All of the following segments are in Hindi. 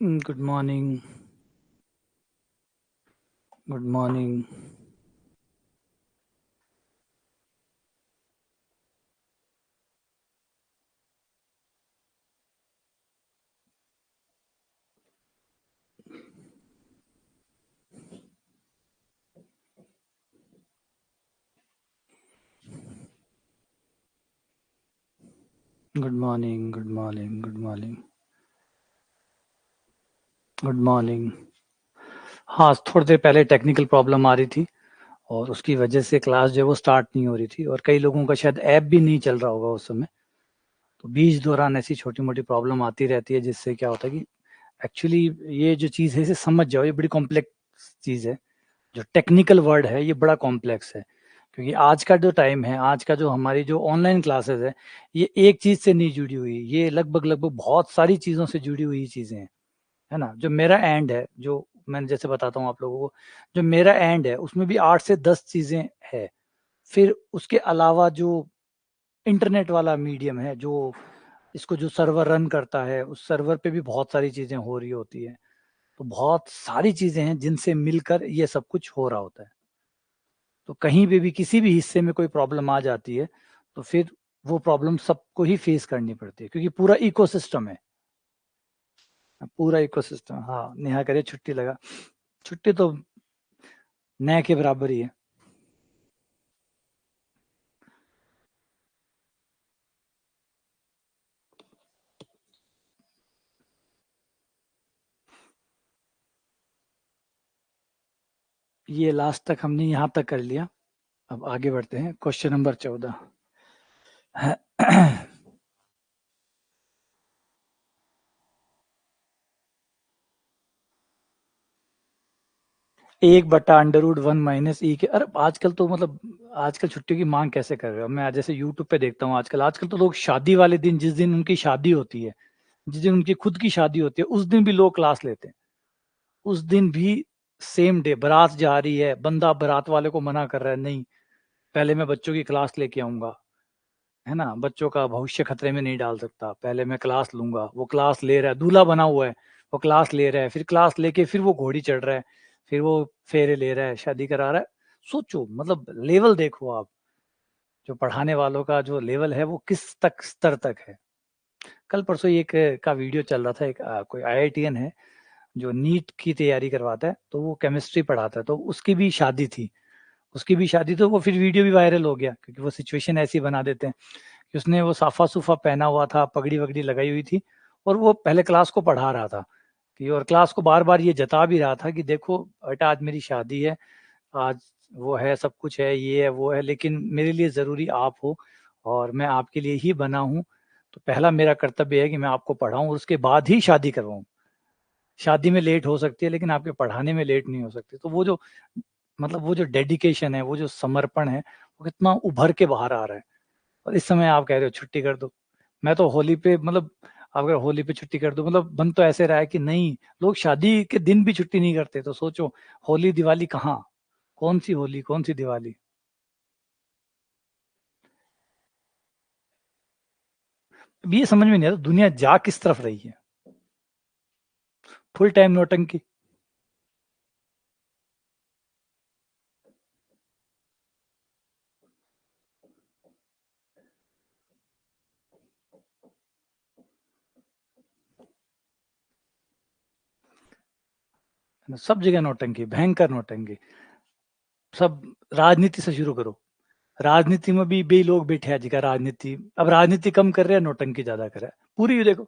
Good morning. Good morning. Good morning. Good morning. Good morning. Good morning. हाँ, थोड़ी देर पहले टेक्निकल प्रॉब्लम आ रही थी और उसकी वजह से क्लास जो है वो स्टार्ट नहीं हो रही थी और कई लोगों का शायद ऐप भी नहीं चल रहा होगा उस समय। तो बीच दौरान ऐसी छोटी मोटी प्रॉब्लम आती रहती है जिससे क्या होता है कि एक्चुअली ये जो चीज़ है इसे समझ जाओ, ये बड़ी कॉम्प्लेक्स चीज़ है। जो टेक्निकल वर्ड है ये बड़ा कॉम्प्लेक्स है, क्योंकि आज का जो टाइम है, आज का जो हमारी जो ऑनलाइन क्लासेस है, ये एक चीज़ से नहीं जुड़ी हुई, ये लगभग बहुत सारी चीज़ों से जुड़ी हुई चीज़ें हैं, है ना? जो मेरा एंड है, जो मैंने जैसे बताता हूँ आप लोगों को, जो मेरा एंड है उसमें भी 8 से 10 चीज़ें हैं। फिर उसके अलावा जो इंटरनेट वाला मीडियम है, जो इसको जो सर्वर रन करता है, उस सर्वर पे भी बहुत सारी चीज़ें हो रही होती हैं। तो बहुत सारी चीज़ें हैं जिनसे मिलकर ये सब कुछ हो रहा होता है। तो कहीं पे भी किसी भी हिस्से में कोई प्रॉब्लम आ जाती है, तो फिर वो प्रॉब्लम सबको ही फेस करनी पड़ती है, क्योंकि पूरा इकोसिस्टम है। पूरा इकोसिस्टम। हाँ, नेहा कह रही है छुट्टी लगा। छुट्टी तो न के बराबर ही है। ये लास्ट तक हमने यहाँ तक कर लिया। अब आगे बढ़ते हैं, क्वेश्चन नंबर 14। एक बटा अंडर रूट 1 माइनस ई के। अरे आजकल तो मतलब आजकल छुट्टियों की मांग कैसे कर रहे हो? मैं आज जैसे यूट्यूब पे देखता हूँ, आजकल आजकल तो लोग शादी वाले दिन, जिस दिन उनकी शादी होती है, जिस दिन उनकी खुद की शादी होती है, उस दिन भी लोग क्लास लेते हैं। उस दिन भी सेम डे बारात जा रही है, बंदा बारात वाले को मना कर रहा है, नहीं पहले मैं बच्चों की क्लास लेके आऊंगा, है ना? बच्चों का भविष्य खतरे में नहीं डाल सकता, पहले मैं क्लास लूंगा। वो क्लास ले रहा है, दूल्हा बना हुआ है, वो क्लास ले रहा है, फिर क्लास लेके फिर वो घोड़ी चढ़ रहा है, फिर वो फेरे ले रहा है, शादी करा रहा है। सोचो, मतलब लेवल देखो आप, जो पढ़ाने वालों का जो लेवल है वो किस तक स्तर तक है। कल परसों एक का वीडियो चल रहा था, एक कोई आईआईटीएन है जो नीट की तैयारी करवाता है, तो वो केमिस्ट्री पढ़ाता है, तो उसकी भी शादी थी। उसकी भी शादी, तो वो फिर वीडियो भी वायरल हो गया, क्योंकि वो सिचुएशन ऐसी बना देते हैं कि उसने वो साफा-सूफा पहना हुआ था, पगड़ी-वगड़ी लगाई हुई थी और वो पहले क्लास को पढ़ा रहा था कि, और क्लास को बार-बार ये जता भी रहा था कि देखो बेटा, आज मेरी शादी है, आज वो है, सब कुछ है, ये है, वो है, लेकिन मेरे लिए ज़रूरी आप हो और मैं आपके लिए ही बना हूँ। तो पहला मेरा कर्तव्य है कि मैं आपको पढ़ाऊँ और उसके बाद ही शादी करवाऊँ। शादी में लेट हो सकती है, लेकिन आपके पढ़ाने में लेट नहीं हो सकती। तो वो जो मतलब वो जो डेडिकेशन है, वो जो समर्पण है, वो कितना उभर के बाहर आ रहा है। और इस समय आप कह रहे हो छुट्टी कर दो। मैं तो होली पे मतलब, अगर होली पे छुट्टी कर दो, मतलब बन तो ऐसे रहा है कि नहीं, लोग शादी के दिन भी छुट्टी नहीं करते, तो सोचो होली दिवाली कहाँ? कौन-सी होली, कौन-सी दिवाली? अब ये समझ में नहीं आता दुनिया जा किस तरफ रही है? फुल टाइम नौटंकी। सब जगह नौटंकी, भयंकर नौटंकी। सब राजनीति से शुरू करो। राजनीति में भी लोग बैठे हैं जी का राजनीति, अब राजनीति कम कर रहे हैं, नौटंकी ज़्यादा कर रहा है। पूरी ये देखो,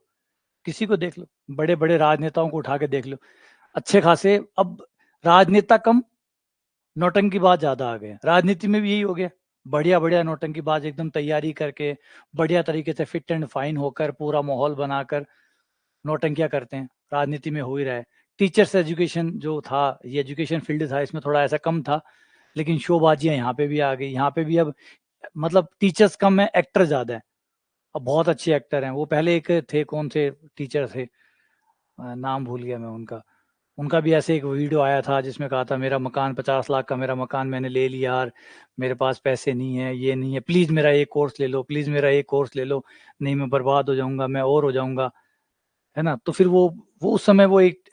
किसी को देख लो, बड़े-बड़े राजनेताओं को उठा के देख लो, अच्छे खासे अब राजनेता कम, नौटंकीबाज ज़्यादा आ गए हैं। राजनीति में भी यही हो गया, बढ़िया-बढ़िया नौटंकीबाज एकदम तैयारी करके, बढ़िया तरीके से फिट एंड फाइन होकर, पूरा माहौल बनाकर नौटंकियाँ करते हैं। राजनीति में हो ही रहा है। टीचर्स एजुकेशन जो था, ये एजुकेशन फील्ड था, इसमें थोड़ा ऐसा कम था, लेकिन शोबाजियाँ यहाँ पे भी आ गई। यहाँ पे भी अब मतलब टीचर्स कम है, एक्टर ज़्यादा है। अब बहुत अच्छे एक्टर हैं। वो पहले एक थे, कौन से टीचर थे, नाम भूल गया मैं उनका। उनका भी ऐसे एक वीडियो आया था जिसमें कहा था मेरा मकान 50 लाख का मेरा मकान मैंने ले लिया यार, मेरे पास पैसे नहीं है, ये नहीं है, प्लीज़ मेरा एक कोर्स ले लो, प्लीज़ मेरा एक कोर्स ले लो, नहीं मैं बर्बाद हो जाऊँगा, मैं और हो जाऊँगा, है ना? तो फिर वो उस समय वो एक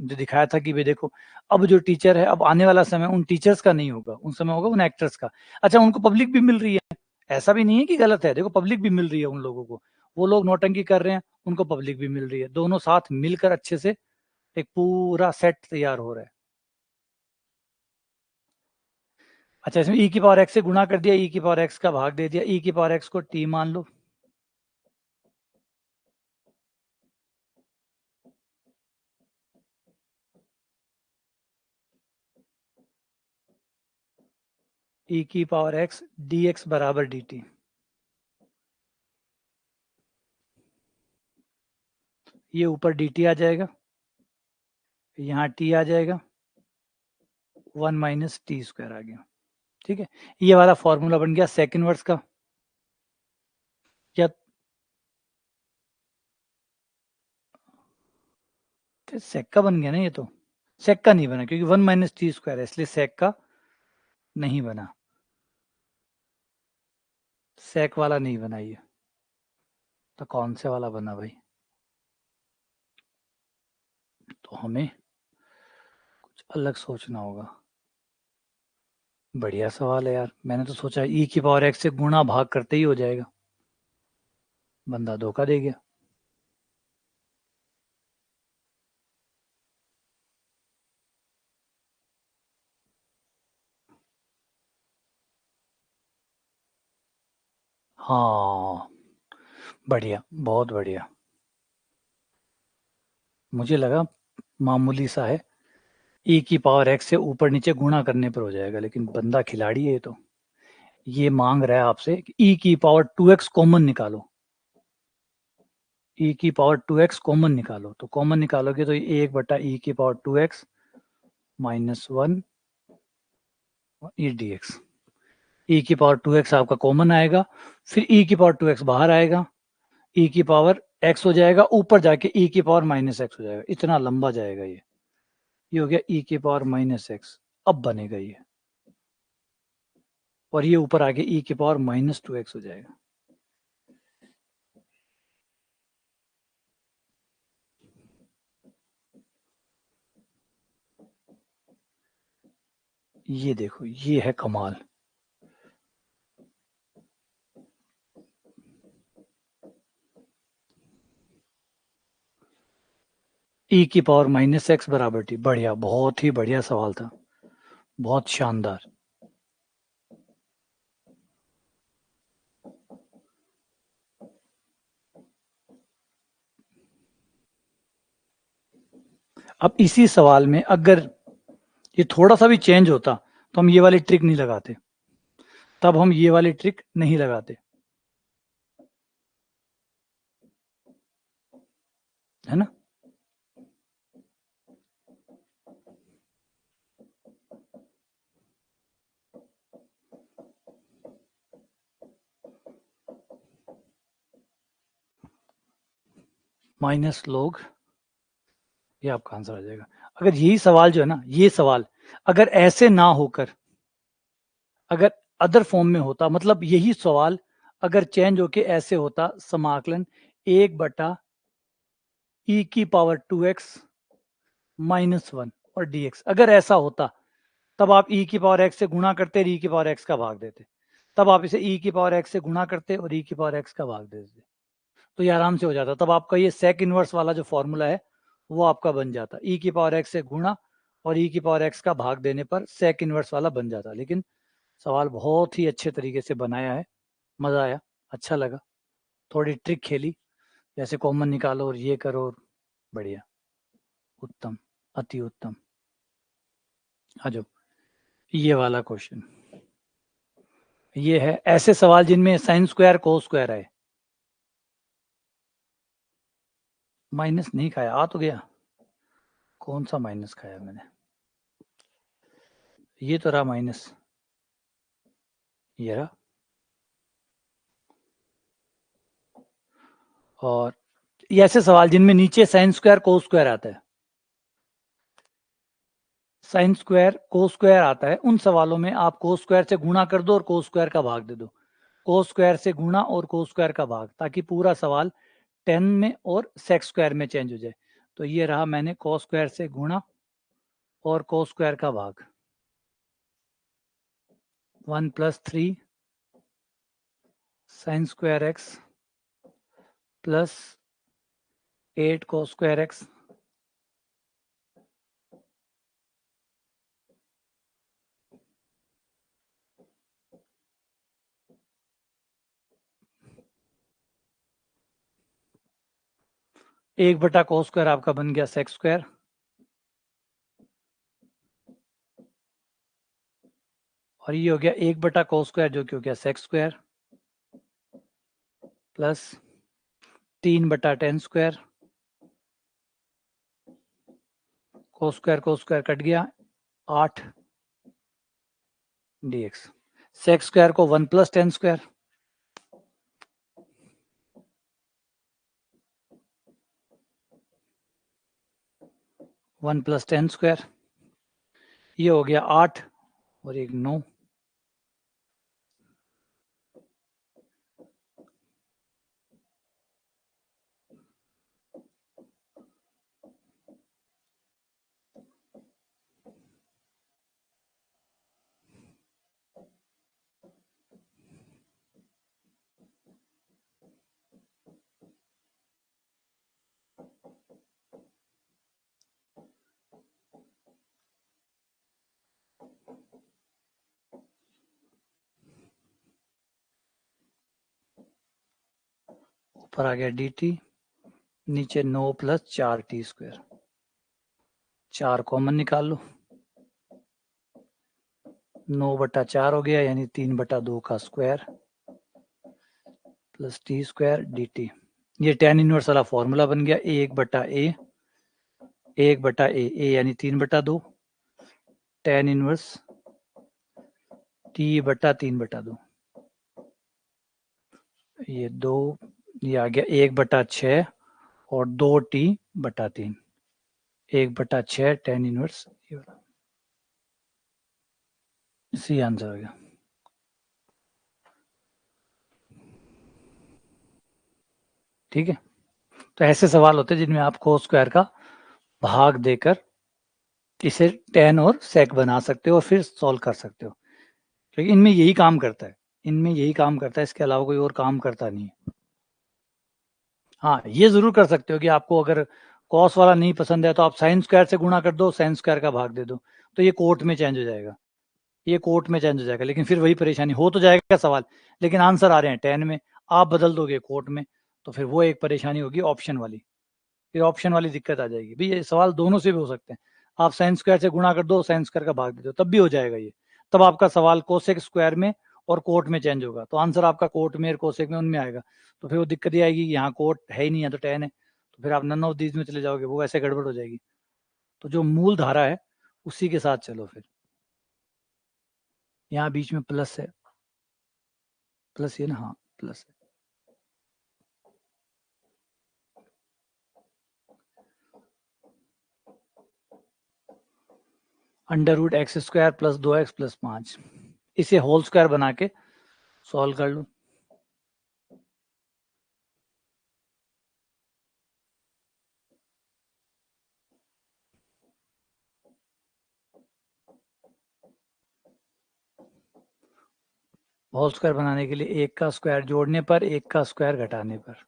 जो दिखाया था कि भाई देखो, अब जो टीचर है, अब आने वाला समय उन टीचर्स का नहीं होगा, उन समय होगा उन एक्टर्स का। अच्छा, उनको पब्लिक भी मिल रही है, ऐसा भी नहीं है कि गलत है, देखो पब्लिक भी मिल रही है उन लोगों को। वो लोग नौटंकी कर रहे हैं, उनको पब्लिक भी मिल रही है, दोनों साथ मिलकर अच्छे से एक पूरा सेट तैयार हो रहा है। अच्छा, इसमें e की पावर x से गुणा कर दिया, e की पावर x का भाग दे दिया, e की पावर x को t मान लो। e की पावर x dx बराबर dt। ये ऊपर dt आ जाएगा, यहाँ t आ जाएगा, 1 माइनस टी स्क्वायर आ गया। ठीक है, ये वाला फॉर्मूला बन गया सेक इनवर्स का। क्या सेक का बन गया ना? ये तो सेक का नहीं बना, क्योंकि 1 माइनस टी स्क्वायर है, इसलिए सेक का नहीं बना, सेक वाला नहीं बना। ये तो कौन से वाला बना भाई? तो हमें कुछ अलग सोचना होगा। बढ़िया सवाल है यार, मैंने तो सोचा e की पावर x से गुणा भाग करते ही हो जाएगा, बंदा धोखा दे गया। हाँ, बढ़िया, बहुत बढ़िया। मुझे लगा मामूली सा है, e की पावर x से ऊपर नीचे गुणा करने पर हो जाएगा, लेकिन बंदा खिलाड़ी है ये तो। ये मांग रहा है आपसे कि e की पावर 2x कॉमन निकालो, e की पावर 2x कॉमन निकालो। तो कॉमन निकालोगे तो ये 1/e की power 2x minus 1 e d x. E की पावर 2x आपका कॉमन आएगा, फिर e की पावर 2x बाहर आएगा, e की पावर x हो जाएगा, ऊपर जाके e की पावर माइनस एक्स हो जाएगा। इतना लंबा जाएगा ये हो गया e की पावर माइनस एक्स। अब बनेगा ये, और ये ऊपर आके e की पावर माइनस 2x हो जाएगा। ये देखो, ये है कमाल। e की पावर माइनस एक्स बराबर टी। बढ़िया, बहुत ही बढ़िया सवाल था, बहुत शानदार। अब इसी सवाल में अगर ये थोड़ा सा भी चेंज होता तो हम ये वाली ट्रिक नहीं लगाते, तब हम ये वाली ट्रिक नहीं लगाते, है ना? माइनस लोग, ये आपका आंसर आ जाएगा। अगर यही सवाल जो है ना, ये सवाल अगर ऐसे ना होकर अगर अदर फॉर्म में होता, मतलब यही सवाल अगर चेंज होके ऐसे होता, समाकलन 1/e की पावर 2x माइनस 1 और dx, अगर ऐसा होता, तब आप e की पावर x से गुणा करते और e की पावर x का भाग देते। तब आप इसे e की पावर x से गुणा करते और e की पावर x का भाग देते, तो ये आराम से हो जाता। तब आपका ये सेक इनवर्स वाला जो फॉर्मूला है वो आपका बन जाता, e की पावर x से गुणा और e की पावर x का भाग देने पर सेक इनवर्स वाला बन जाता। लेकिन सवाल बहुत ही अच्छे तरीके से बनाया है, मज़ा आया, अच्छा लगा। थोड़ी ट्रिक खेली, जैसे कॉमन निकालो और ये करो, बढ़िया, उत्तम, अति उत्तम। आ जाओ, ये वाला क्वेश्चन, ये है ऐसे सवाल जिनमें साइन स्क्वायर कोस स्क्वायर है। माइनस नहीं खाया, आ तो गया। कौन सा माइनस खाया मैंने? ये तो रहा माइनस, ये रहा। और ये ऐसे सवाल जिनमें नीचे साइन स्क्वायर कोस स्क्वायर आता है, साइन स्क्वायर कोस स्क्वायर आता है, उन सवालों में आप कोस स्क्वायर से गुणा कर दो और कोस स्क्वायर का भाग दे दो, कोस स्क्वायर से गुणा और कोस स्क्वायर का भाग, ताकि पूरा सवाल 10 में और sec स्क्वायर में चेंज हो जाए। तो ये रहा, मैंने cos स्क्वायर से गुणा और cos स्क्वायर का भाग, 1 + 3 sin square x plus 8 cos square x। एक बटा cos स्क्वायर आपका बन गया sec स्क्वायर, और ये हो गया 1 बटा cos स्क्वायर जो कि हो गया sec स्क्वायर, प्लस 3 बटा tan square, cos square cut गया, 8 dx। sec स्क्वायर को 1 + tan स्क्वायर, 1 + tan स्क्वायर, ये हो गया 8 और एक 9, ऊपर आ गया dt, नीचे 9 + 4t स्क्वायर, 4 कॉमन निकाल लो, 9 बटा 4 हो गया, यानी 3 बटा 2 का square plus T square dt। ये tan इनवर्स वाला फॉर्मूला बन गया, 1 बटा a, 1 बटा a यानी 3 बटा 2, tan इनवर्स t बटा 3 बटा 2, ये 2, ये आ गया 1 बटा 6 और 2t बटा 3, 1 बटा 6 tan इनवर्स, इसी आंसर हो गया। ठीक है, तो ऐसे सवाल होते हैं जिनमें आप cos स्क्वायर का भाग देकर इसे tan और sec बना सकते हो और फिर सॉल्व कर सकते हो, क्योंकि इनमें यही काम करता है, इनमें यही काम करता है, इसके अलावा कोई और काम करता नहीं है। हाँ, ये जरूर कर सकते हो कि आपको अगर cos वाला नहीं पसंद है तो आप sin स्क्वायर से गुणा कर दो, sin स्क्वायर का भाग दे दो, तो ये कोट में चेंज हो जाएगा, ये कोट में चेंज हो जाएगा, लेकिन फिर वही परेशानी हो तो जाएगा सवाल, लेकिन आंसर आ रहे हैं tan में, आप बदल दोगे कोट में, तो फिर वो एक परेशानी होगी ऑप्शन वाली, फिर ऑप्शन वाली दिक्कत आ जाएगी। भाई ये सवाल दोनों से भी हो सकते हैं, आप साइन स्क्वायर से गुणा कर दो, साइन स्क्वायर का भाग दे दो, तब भी हो जाएगा ये, तब आपका सवाल कोसेक स्क्वायर में और कोट में चेंज होगा, तो आंसर आपका कोट में और कोसेक में उनमें आएगा, तो फिर वो दिक्कत ये आएगी कि यहाँ कोट है ही नहीं है तो tan है, तो फिर आप नन ऑफ दीज में चले जाओगे, वो ऐसे गड़बड़ हो जाएगी। तो जो मूल धारा है उसी के साथ चलो, फिर यहाँ बीच में प्लस है, प्लस ये ना, हाँ प्लस है, √x² + 2x + 5, इसे होल स्क्वायर बना के सॉल्व कर लो। होल स्क्वायर बनाने के लिए एक का स्क्वायर जोड़ने पर, एक का स्क्वायर घटाने पर,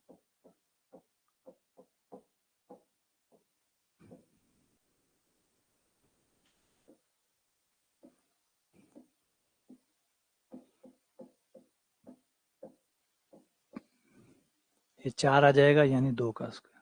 ये 4 आ जाएगा, यानी 2 का स्क्वायर।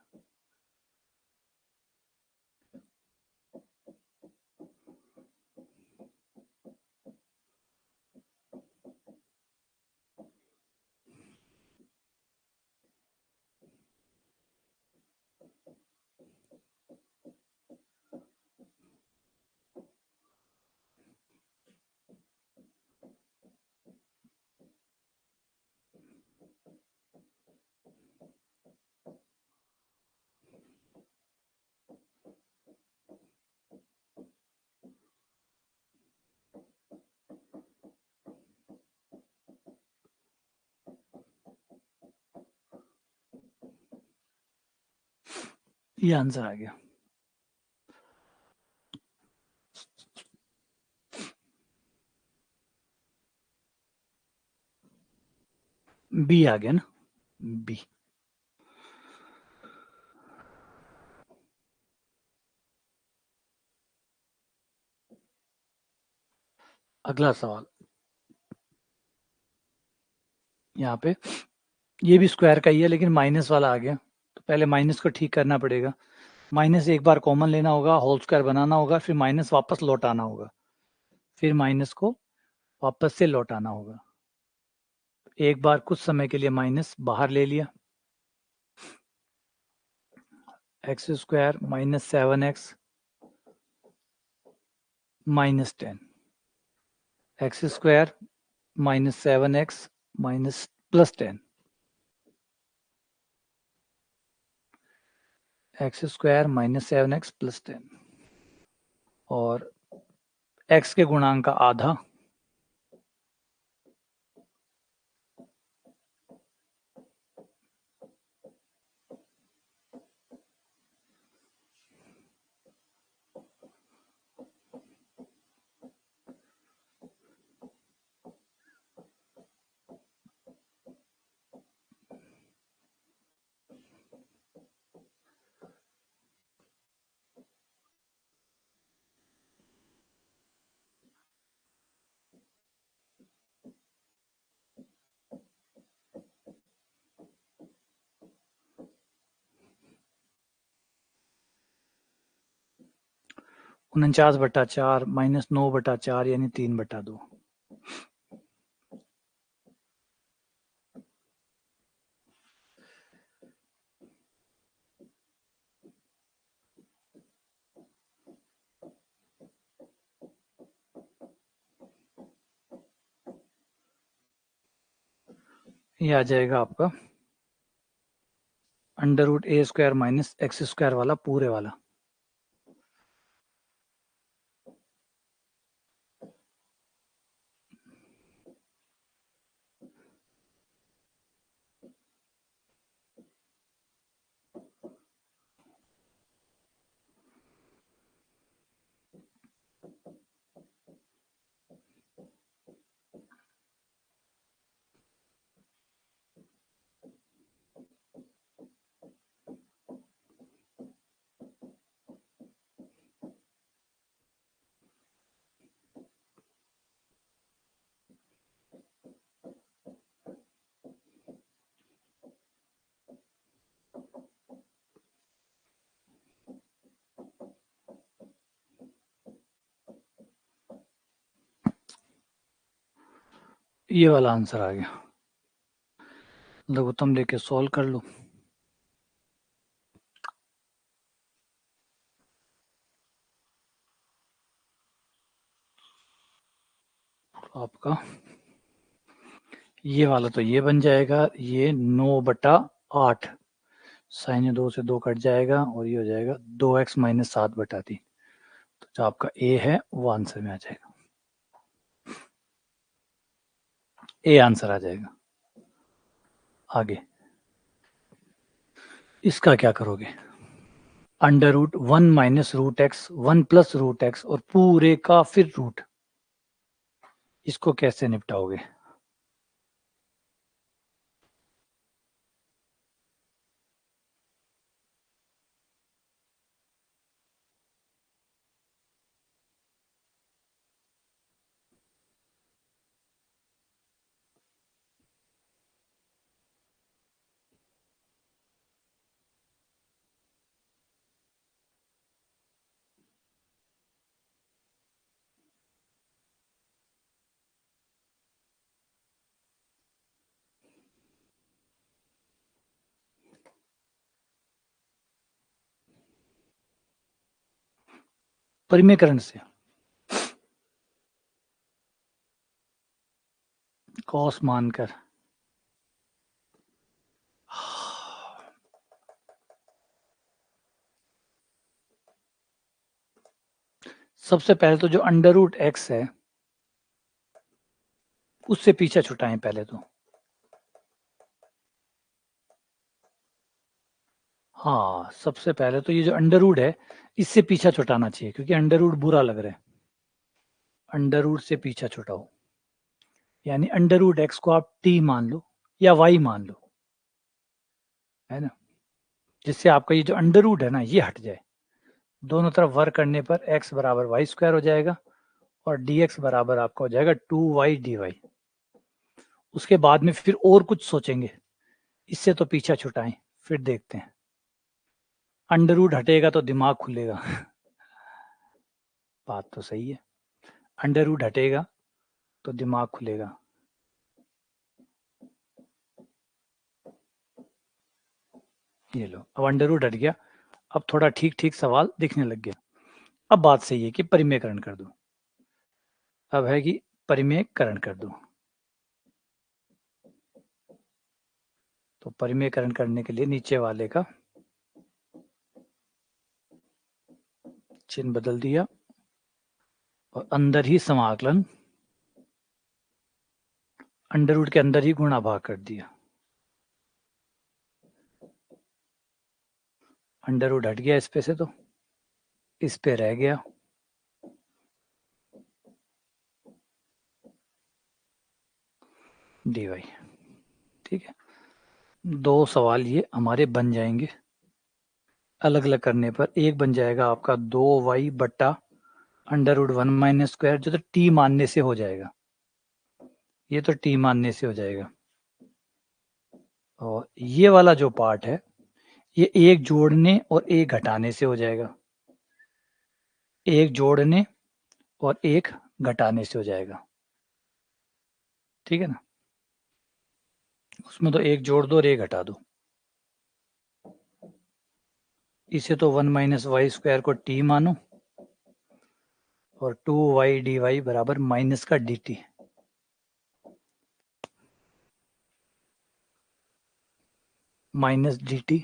ये आंसर आ गया। बी आ गया ना, बी। अगला सवाल, यहाँ पे ये भी स्क्वायर का ही है लेकिन माइनस वाला आ गया, तो पहले माइनस को ठीक करना पड़ेगा। माइनस एक बार कॉमन लेना होगा, होल स्क्वायर बनाना होगा, फिर माइनस वापस लौटाना होगा, फिर माइनस को वापस से लौटाना होगा। एक बार कुछ समय के लिए माइनस बाहर ले लिया, x square minus 7x minus 10, x square minus 7x minus plus 10, x square minus 7x plus 10, और x के गुणांक का आधा, उनचास बटा 4 माइनस 9 बटा 4 यानी 3 बटा 2। ये आ जाएगा आपका अंडर रूट ए स्क्वायर माइनस एक्स स्क्वायर वाला पूरे वाला। ये वाला आंसर आ गया। लघुत्तम लेके सॉल्व कर लो। आपका ये वाला तो ये बन जाएगा, ये 9/8, साइन 2 से 2 कट जाएगा और ये हो जाएगा 2x माइनस 7/3। तो जो आपका ए है वो आंसर में आ जाएगा, ए आंसर आ जाएगा। आगे इसका क्या करोगे? Under root 1 minus root x 1 plus root x और पूरे का फिर रूट, इसको कैसे निपटाओगे? परिमेयकरण से, कॉस मानकर। सबसे पहले तो जो अंडर रूट एक्स है उससे पीछे छुटाएं पहले तो। हाँ, सबसे पहले तो ये जो अंडर रूट है इससे पीछा छुटाना चाहिए, क्योंकि अंडर रूट बुरा लग रहा है। अंडर रूट से पीछा छुटाओ, यानी अंडर रूट एक्स को आप टी मान लो या वाई मान लो, है ना, जिससे आपका ये जो अंडर रूट है ना ये हट जाए। दोनों तरफ वर्क करने पर एक्स बराबर वाई स्क्वायर हो जाएगा और डी एक्स बराबर आपका हो जाएगा 2y dy। उसके बाद में फिर और कुछ सोचेंगे, इससे तो पीछा छुटाएं, फिर देखते हैं। अंडर रूट हटेगा तो दिमाग खुलेगा। बात तो सही है, अंडर रूट हटेगा तो दिमाग खुलेगा। ये लो, अब अंडर रूट हट गया, अब थोड़ा ठीक ठीक सवाल दिखने लग गया। अब बात सही है कि परिमेयकरण कर दो। अब है कि परिमेयकरण कर दो। तो परिमेयकरण करने के लिए नीचे वाले का चिन्ह बदल दिया और अंदर ही समाकलन, अंडर रूट के अंदर ही गुणा भाग कर दिया। अंडर रूट हट गया इस पे से, तो इस पे रह गया dy। ठीक है, दो सवाल ये हमारे बन जाएंगे। अलग अलग करने पर एक बन जाएगा आपका 2y बट्टा अंडर रूट 1 - स्क्वायर, जो तो t मानने से हो जाएगा। ये तो t मानने से हो जाएगा। और ये वाला जो पार्ट है ये एक जोड़ने और एक घटाने से हो जाएगा। एक जोड़ने और एक घटाने से हो जाएगा। ठीक है ना, उसमें तो एक जोड़ दो और एक घटा दो। इसे तो 1 - y² को t मानो और 2y dy बराबर माइनस का dt। माइनस dt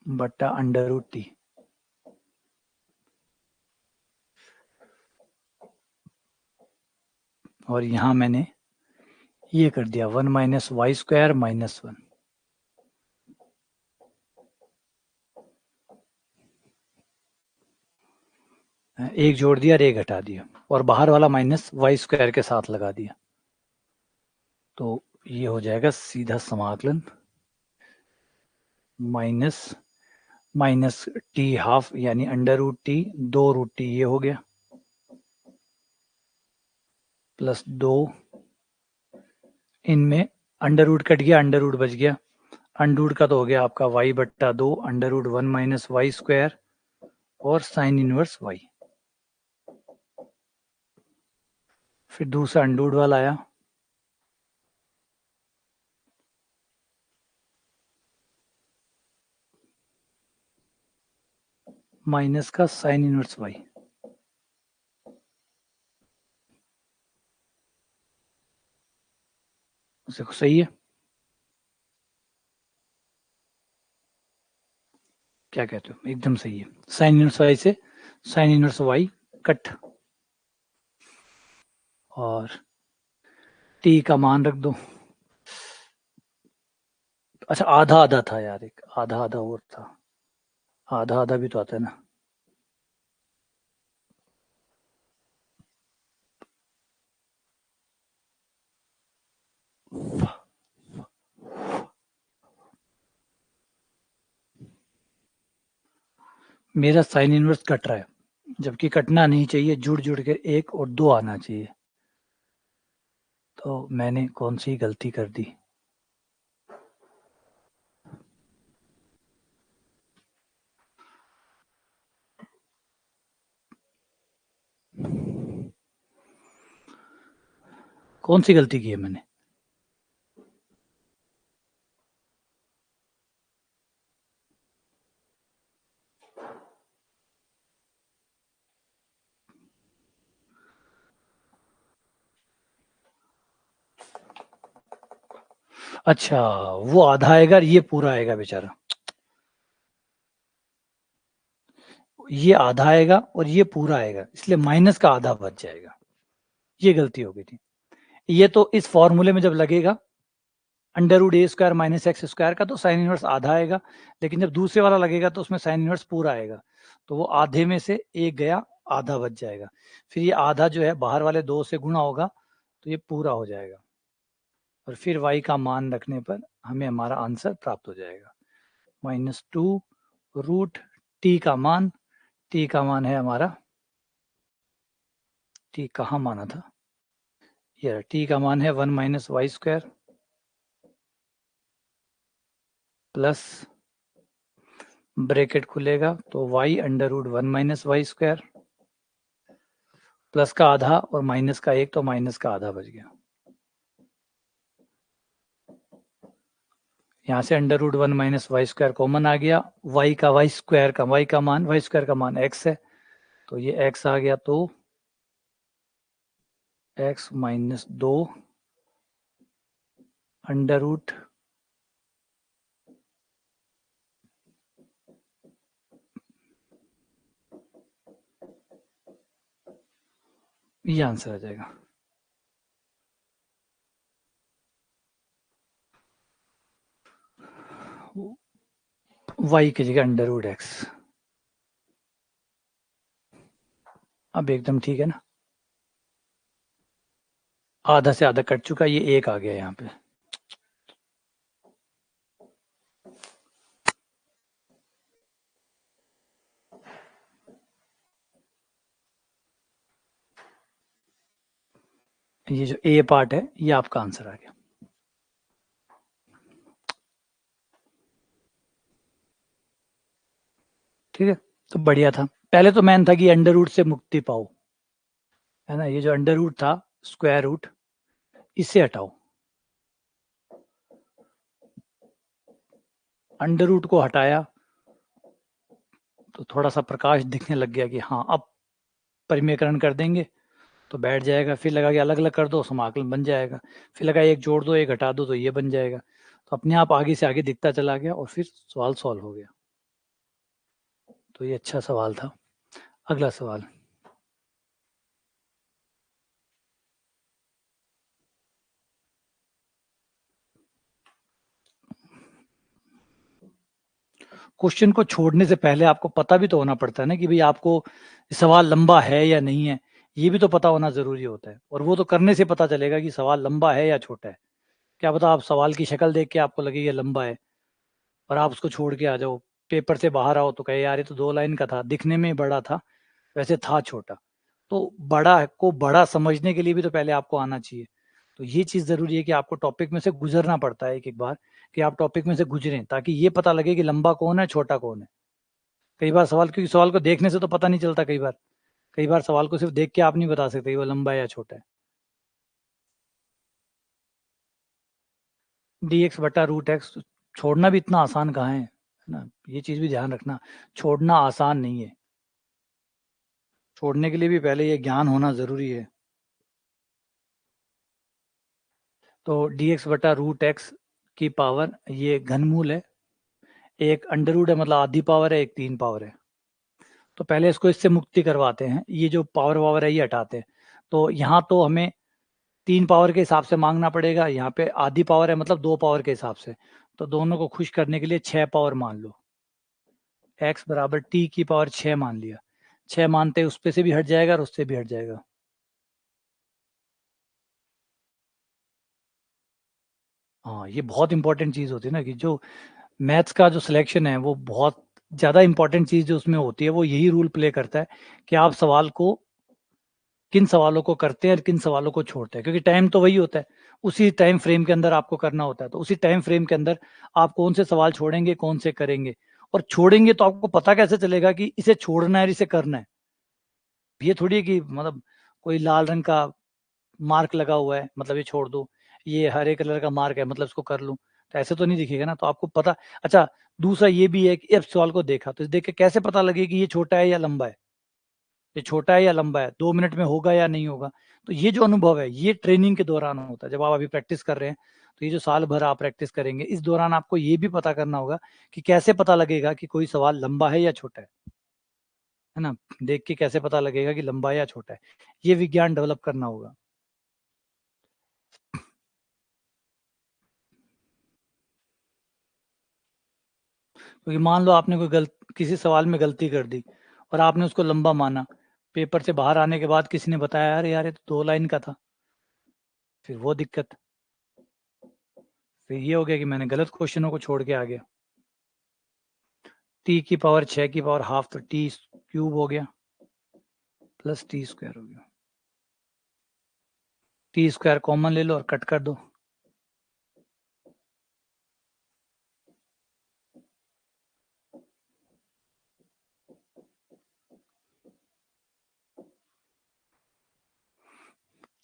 बट्टा अंडर रूट टी। और यहां मैंने ये कर दिया 1 - y² -1। एक जोड़ दिया और एक घटा दिया और बाहर वाला -y² के साथ लगा दिया। तो ये हो जाएगा सीधा समाकलन माइनस माइनस टी हाफ, यानी अंडर रूट टी 2√t ये हो गया, प्लस 2, इनमें अंडर रूट कट गया, अंडर रूट बच गया। अंडर रूट का तो हो गया आपका y बट्टा 2 अंडर रूट 1 - y² और साइन इनवर्स y। फिर दूसरा अंडर रूट वाला आया, माइनस का साइन इनवर्स y। देखो सही है, क्या कहते हो, एकदम सही है। साइन इनवर्स y से साइन इनवर्स y कट, और t का मान रख दो। अच्छा, आधा आधा था यार, एक आधा आधा और था, आधा आधा भी तो आता है ना। मेरा साइन इनवर्स कट रहा है, जबकि कटना नहीं चाहिए, जुड़ जुड़ के 1 और 2 आना चाहिए। तो मैंने कौन सी गलती कर दी। कौन सी गलती की है मैंने। अच्छा, वो आधा आएगा और ये पूरा आएगा बेचारा। ये आधा आएगा और ये पूरा आएगा, इसलिए माइनस का आधा बच जाएगा। ये गलती हो गई थी। ये तो इस फॉर्मूले में जब लगेगा अंडर रूट ए स्क्वायर माइनस एक्स स्क्वायर का तो साइन इनवर्स आधा आएगा, लेकिन जब दूसरे वाला लगेगा तो उसमें साइन इनवर्स पूरा आएगा, तो वो आधे में से एक गया, आधा बच जाएगा। फिर ये आधा जो है बाहर वाले 2 से गुणा होगा तो ये पूरा हो जाएगा, और फिर y का मान रखने पर हमें हमारा आंसर प्राप्त हो जाएगा, -2 रूट t का मान है हमारा, t कहाँ माना था, ये t का मान है 1 minus y square plus bracket खुलेगा तो y under root 1 minus y square plus का आधा और माइनस का 1, तो माइनस का आधा बच गया। यहाँ से under root 1 minus y square common आ गया, y का स्क्वायर का मान x है, तो ये x आ गया, तो x माइनस 2 अंडर रूट ये आंसर आ जाएगा। y की जगह अंडर रूट एक्स, अब एकदम ठीक है ना, आधा से आधा कट चुका, ये 1 आ गया यहाँ पे। ये जो ए पार्ट है ये आपका आंसर आ गया। ठीक है, तो बढ़िया था। पहले तो मैन था कि अंडर रूट से मुक्ति पाओ, है ना, ये जो अंडर रूट था स्क्वायर रूट, इसे हटाओ, अंडर रूट को हटाया तो थोड़ा सा प्रकाश दिखने लग गया कि हाँ अब परिमेयकरण कर देंगे तो बैठ जाएगा, फिर लगा कि अलग अलग कर दो समाकलन बन जाएगा, फिर लगा एक जोड़ दो एक हटा दो तो ये बन जाएगा, तो अपने आप आगे से आगे दिखता चला गया और फिर सवाल सॉल्व हो गया। तो ये अच्छा सवाल था। अगला सवाल, क्वेश्चन को छोड़ने से पहले आपको पता भी तो होना पड़ता है ना कि भाई आपको सवाल लंबा है या नहीं है, ये भी तो पता होना जरूरी होता है, और वो तो करने से पता चलेगा कि सवाल लंबा है या छोटा है। क्या पता आप सवाल की शक्ल देख के आपको लगे ये लंबा है और आप उसको छोड़ के आ जाओ, पेपर से बाहर आओ तो कहे यार ये तो 2 लाइन का था, दिखने में बड़ा था वैसे था छोटा। तो बड़ा को बड़ा समझने के लिए भी तो पहले आपको आना चाहिए। तो ये चीज़ ज़रूरी है कि आपको टॉपिक में से गुजरना पड़ता है एक-एक बार, कि आप टॉपिक में से गुजरें ताकि ये पता लगे कि लंबा कौन है, छोटा कौन है। कई बार सवाल, क्योंकि सवाल को देखने से तो पता नहीं चलता कई बार। कई बार सवाल को सिर्फ़ देख के आप नहीं बता सकते कि वो लंबा है या छोटा है। dx बटा रूट एक्स, छोड़ना भी इतना आसान कहाँ है ना? ये चीज़ भी ध्यान रखना, छोड़ना आसान नहीं है। छोड़ने के लिए भी पहले ये ज्ञान होना ज़रूरी है। तो dx बटा रूट एक्स की पावर ये घनमूल है, एक अंडर रूट है मतलब आधी पावर है, एक 3 पावर है। तो पहले इसको इससे मुक्ति करवाते हैं, ये जो पावर वावर है ये हटाते हैं। तो यहाँ तो हमें 3 पावर के हिसाब से मांगना पड़ेगा, यहाँ पे आधी पावर है मतलब 2 पावर के हिसाब से। तो दोनों को खुश करने के लिए 6 पावर मान लो, x बराबर t की पावर 6 मान लिया। 6 मानते उस पे से भी हट जाएगा और उससे भी हट जाएगा। हाँ, ये बहुत इंपॉर्टेंट चीज़ होती है ना, कि जो मैथ्स का जो सिलेक्शन है वो बहुत ज़्यादा इंपॉर्टेंट चीज़ जो उसमें होती है वो यही रूल प्ले करता है कि आप सवाल को, किन सवालों को करते हैं और किन सवालों को छोड़ते हैं, क्योंकि टाइम तो वही होता है, उसी टाइम फ्रेम के अंदर आपको करना होता है। तो उसी टाइम फ्रेम के अंदर आप कौन से सवाल छोड़ेंगे, कौन से करेंगे, और छोड़ेंगे तो आपको पता कैसे चलेगा कि इसे छोड़ना है और इसे करना है। ये थोड़ी है कि मतलब कोई लाल रंग का मार्क लगा हुआ है मतलब ये छोड़ दो, ये हरे कलर का मार्क है मतलब इसको कर लूँ, तो ऐसे तो नहीं दिखेगा ना। तो आपको पता, अच्छा दूसरा ये भी है कि अब सवाल को देखा तो देख के कैसे पता लगे कि ये छोटा है या लंबा है, ये छोटा है या लंबा है, 2 मिनट में होगा या नहीं होगा। तो ये जो अनुभव है ये ट्रेनिंग के दौरान होता है, जब आप अभी प्रैक्टिस कर रहे हैं, तो ये जो साल भर आप प्रैक्टिस करेंगे इस दौरान आपको ये भी पता करना होगा कि कैसे पता लगेगा कि कोई सवाल लंबा है या छोटा है ना? देख के कैसे पता लगेगा कि लंबा है या छोटा है? ये विज्ञान डेवलप करना होगा। क्योंकि मान लो आपने किसी सवाल में गलती कर दी और आपने उसको लंबा माना, पेपर से बाहर आने के बाद किसी ने बताया अरे यार ये तो 2 लाइन का था, फिर वो दिक्कत। फिर ये हो गया कि मैंने गलत क्वेश्चनों को छोड़ के आ गया। टी की पावर 6 की पावर हाफ, तो टी क्यूब हो गया प्लस टी स्क्वायर हो गया। टी स्क्वायर कॉमन ले लो और कट कर दो।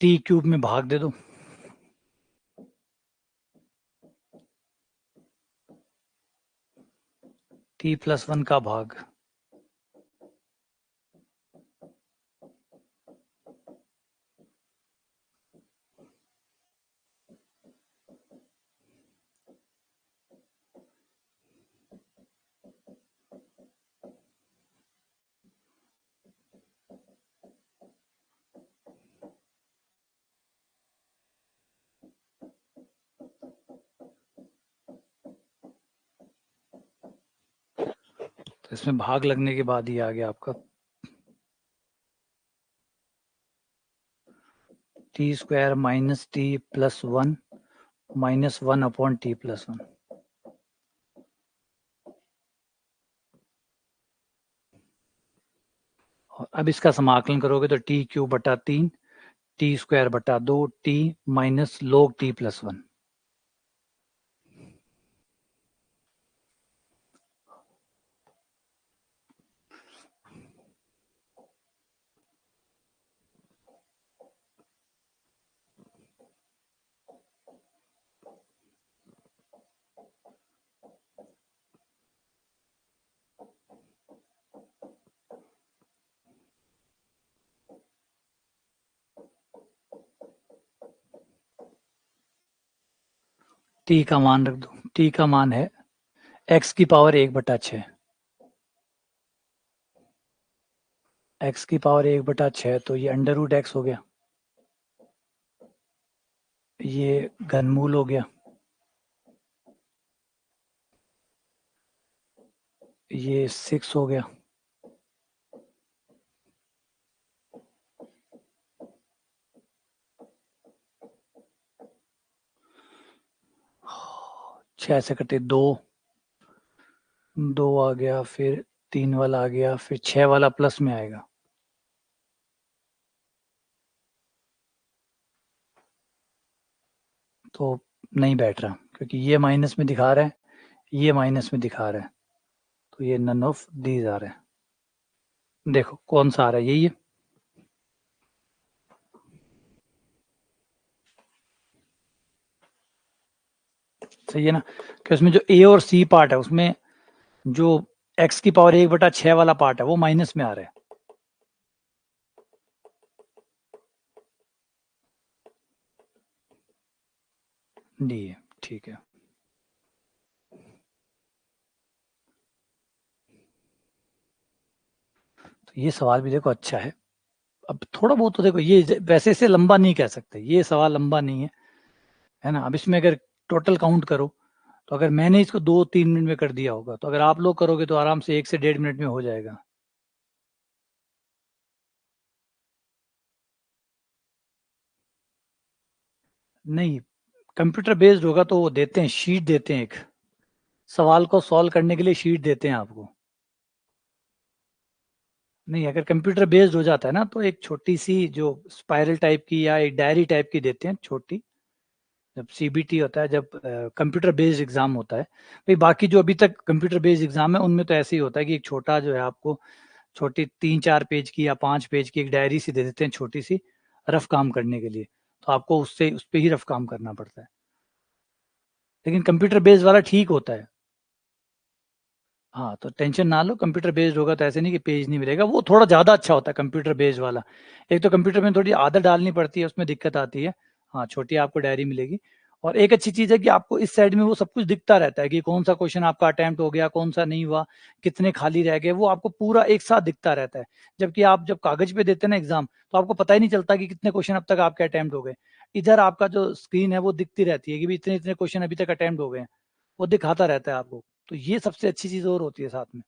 टी क्यूब में भाग दे दो। टी प्लस 1 का भाग। तो इसमें भाग लगने के बाद ये आ गया आपका T square minus T plus 1 minus 1 upon T plus 1। और अब इसका समाकलन करोगे तो टी क्यूब बटा 3 टी स्क्वायर बटा 2 T minus log T plus 1। T का मान रख दो। टी का मान है एक्स की पावर 1/6। एक्स की पावर 1/6 तो ये अंडर रूट एक्स हो गया, ये घनमूल हो गया, ये 6 हो गया, छह से कटे 2, 2 आ गया, फिर 3 वाला आ गया, फिर 6 वाला प्लस में आएगा। तो नहीं बैठ रहा क्योंकि ये माइनस में दिखा रहा है, ये माइनस में दिखा रहा है, तो ये नन ऑफ दीज आ रहा है। देखो कौन सा आ रहा है, यही है। सही है ना, कि उसमें जो ए और सी पार्ट है उसमें जो एक्स की पावर 1/6 वाला पार्ट है वो माइनस में आ रहा है। डी है, ठीक है। तो ये सवाल भी देखो अच्छा है। अब थोड़ा बहुत तो देखो, ये वैसे इसे लंबा नहीं कह सकते, ये सवाल लंबा नहीं है ना। अब इसमें अगर टोटल काउंट करो तो अगर मैंने इसको 2-3 मिनट में कर दिया होगा, तो अगर आप लोग करोगे तो आराम से 1 से 1.5 मिनट में हो जाएगा। नहीं, कंप्यूटर बेस्ड होगा तो वो देते हैं, शीट देते हैं, एक सवाल को सॉल्व करने के लिए शीट देते हैं आपको। नहीं, अगर कंप्यूटर बेस्ड हो जाता है ना तो एक छोटी सी जो स्पाइरल टाइप की या एक डायरी टाइप की देते हैं छोटी, जब सीबीटी होता है, जब कंप्यूटर बेस्ड एग्जाम होता है। भाई बाकी जो अभी तक कंप्यूटर बेस्ड एग्जाम है उनमें तो ऐसे ही होता है कि एक छोटा जो है आपको छोटी 3-4 पेज की या 5 पेज की एक डायरी सी दे देते हैं, छोटी सी रफ काम करने के लिए। तो आपको उससे उस पर ही रफ काम करना पड़ता है। लेकिन कंप्यूटर बेस्ड वाला ठीक होता है। हाँ, तो टेंशन ना लो, कंप्यूटर बेस्ड होगा तो ऐसे नहीं कि पेज नहीं मिलेगा, वो थोड़ा ज़्यादा अच्छा होता है कंप्यूटर बेस्ड वाला। एक तो कंप्यूटर में थोड़ी आदत डालनी पड़ती है, उसमें दिक्कत आती है। हाँ, छोटी आपको डायरी मिलेगी। और एक अच्छी चीज़ है कि आपको इस साइड में वो सब कुछ दिखता रहता है कि कौन सा क्वेश्चन आपका अटेम्प्ट हो गया, कौन सा नहीं हुआ, कितने खाली रह गए, वो आपको पूरा एक साथ दिखता रहता है। जबकि आप जब कागज पे देते हैं ना एग्जाम, तो आपको पता ही नहीं चलता कि कितने क्वेश्चन अब तक आपके अटेम्प्ट हो गए। इधर आपका जो स्क्रीन है वो दिखती रहती है कि भी इतने इतने क्वेश्चन अभी तक अटेम्प्ट हो गए हैं, वो दिखाता रहता है आपको। तो ये सबसे अच्छी चीज और होती है साथ में।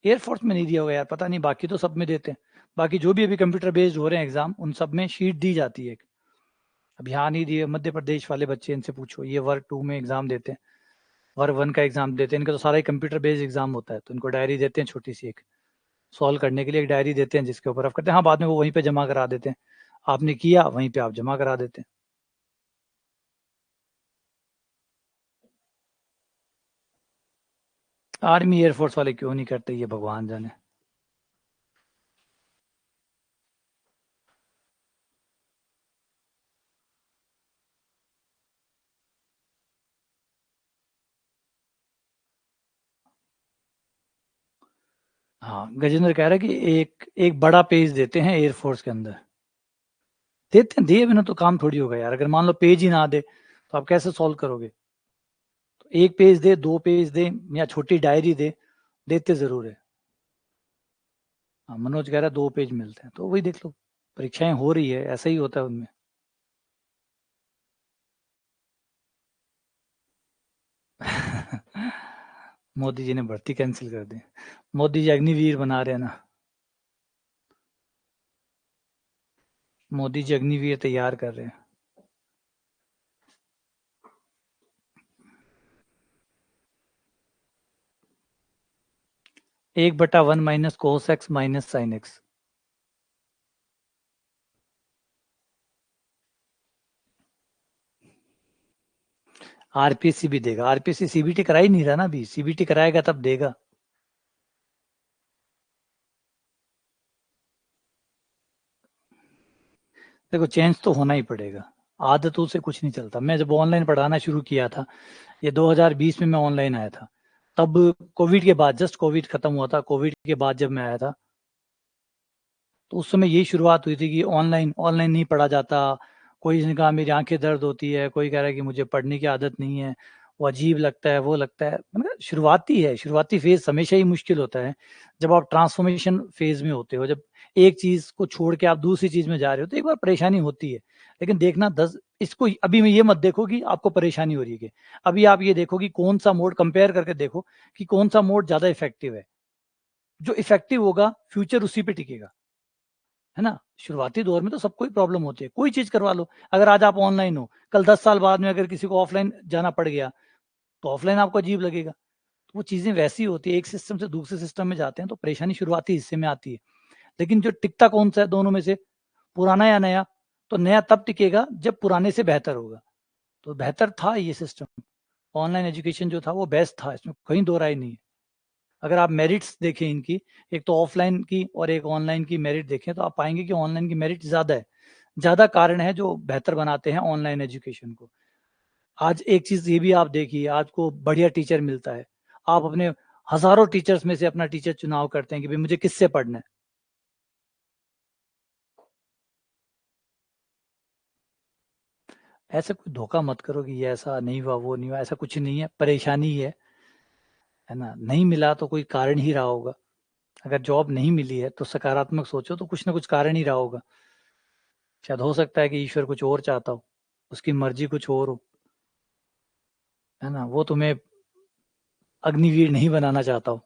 एयरफोर्स में नहीं दिया होगा यार, पता नहीं, बाकी तो सब में देते हैं। बाकी जो भी अभी कंप्यूटर बेस्ड हो रहे हैं एग्जाम, उन सब में शीट दी जाती है। अब यहाँ नहीं दिए, मध्य प्रदेश वाले बच्चे, इनसे पूछो, ये वर्ग 2 में एग्जाम देते हैं, वर्ग 1 का एग्जाम देते हैं। इनका तो सारा ही कंप्यूटर बेस्ड एग्जाम होता है, तो इनको डायरी देते हैं छोटी सी एक, सॉल्व करने के लिए एक डायरी देते हैं, जिसके ऊपर आप करते हैं। हाँ, बाद में वो वहीं पे जमा करा देते हैं, आपने किया वहीं पे आप जमा करा देते हैं। आर्मी एयरफोर्स वाले क्यों नहीं करते, ये भगवान जाने। हाँ, गजेंद्र कह रहा है कि एक एक बड़ा पेज देते हैं एयरफोर्स के अंदर। देते हैं, दिए बिना तो काम थोड़ी होगा यार। अगर मान लो पेज ही ना दे तो आप कैसे सॉल्व करोगे। तो एक पेज दे, 2 पेज दे, या छोटी डायरी दे, देते जरूर है। हाँ, मनोज कह रहा है 2 पेज मिलते हैं, तो वही देख लो, परीक्षाएं हो रही है, ऐसा ही होता है उनमें। मोदी जी ने भर्ती कैंसिल कर दी। मोदी जी अग्निवीर बना रहे हैं ना, मोदी जी अग्निवीर तैयार कर रहे हैं। 1/1 minus cos x minus sine x. RPSC भी देगा, आरपीएससी सीबीटी करा ही नहीं रहा ना अभी, सीबीटी कराएगा तब देगा। देखो, चेंज तो होना ही पड़ेगा, आदतों से कुछ नहीं चलता। मैं जब ऑनलाइन पढ़ाना शुरू किया था, ये 2020 में मैं ऑनलाइन आया था, तब कोविड के बाद, जस्ट कोविड खत्म हुआ था, कोविड के बाद जब मैं आया था, तो उस समय यही शुरुआत हुई थी कि ऑनलाइन ऑनलाइन नहीं पढ़ा जाता। कोई ने कहा मेरी आंखें दर्द होती है, कोई कह रहा है कि मुझे पढ़ने की आदत नहीं है, वो अजीब लगता है, वो लगता है। मतलब शुरुआती है, शुरुआती फेज हमेशा ही मुश्किल होता है। जब आप ट्रांसफॉर्मेशन फेज में होते हो, जब एक चीज को छोड़ के आप दूसरी चीज में जा रहे हो, तो एक बार परेशानी होती है। लेकिन देखना, 10 इसको अभी में ये मत देखो कि आपको परेशानी हो रही है कि, अभी आप ये देखो कि कौन सा मोड कंपेयर करके देखो कि कौन सा मोड ज्यादा इफेक्टिव है। जो इफेक्टिव होगा फ्यूचर उसी पे टिकेगा, है ना। शुरुआती दौर में तो सबको ही प्रॉब्लम होती है, कोई चीज करवा लो। अगर आज आप ऑनलाइन हो, कल 10 साल बाद में अगर किसी को ऑफलाइन जाना पड़ गया, तो ऑफलाइन आपको अजीब लगेगा। तो वो चीजें वैसी होती है, एक सिस्टम से दूसरे सिस्टम में जाते हैं तो परेशानी शुरुआती हिस्से में आती है। लेकिन जो टिकता कौन सा है दोनों में से, पुराना या नया? तो नया तब टिकेगा जब पुराने से बेहतर होगा। तो बेहतर था ये सिस्टम, ऑनलाइन एजुकेशन जो था वो बेस्ट था, इसमें कहीं दो राय नहीं है। अगर आप मेरिट्स देखें इनकी, एक तो ऑफलाइन की और एक ऑनलाइन की मेरिट देखें, तो आप पाएंगे कि ऑनलाइन की मेरिट ज्यादा है। ज्यादा कारण है जो बेहतर बनाते हैं ऑनलाइन एजुकेशन को। आज एक चीज ये भी आप देखिए, आज को बढ़िया टीचर मिलता है, आप अपने हजारों टीचर्स में से अपना टीचर चुनाव करते हैं कि भाई मुझे किससे पढ़ना है। ऐसे कोई धोखा मत करो कि ये ऐसा नहीं हुआ, वो नहीं हुआ, ऐसा कुछ नहीं है, परेशानी है ना। नहीं मिला तो कोई कारण ही रहा होगा। अगर जॉब नहीं मिली है तो सकारात्मक सोचो, तो कुछ ना कुछ कारण ही रहा होगा। शायद हो सकता है कि ईश्वर कुछ और चाहता हो, उसकी मर्जी कुछ और हो, है ना। वो तुम्हें अग्निवीर नहीं बनाना चाहता हो।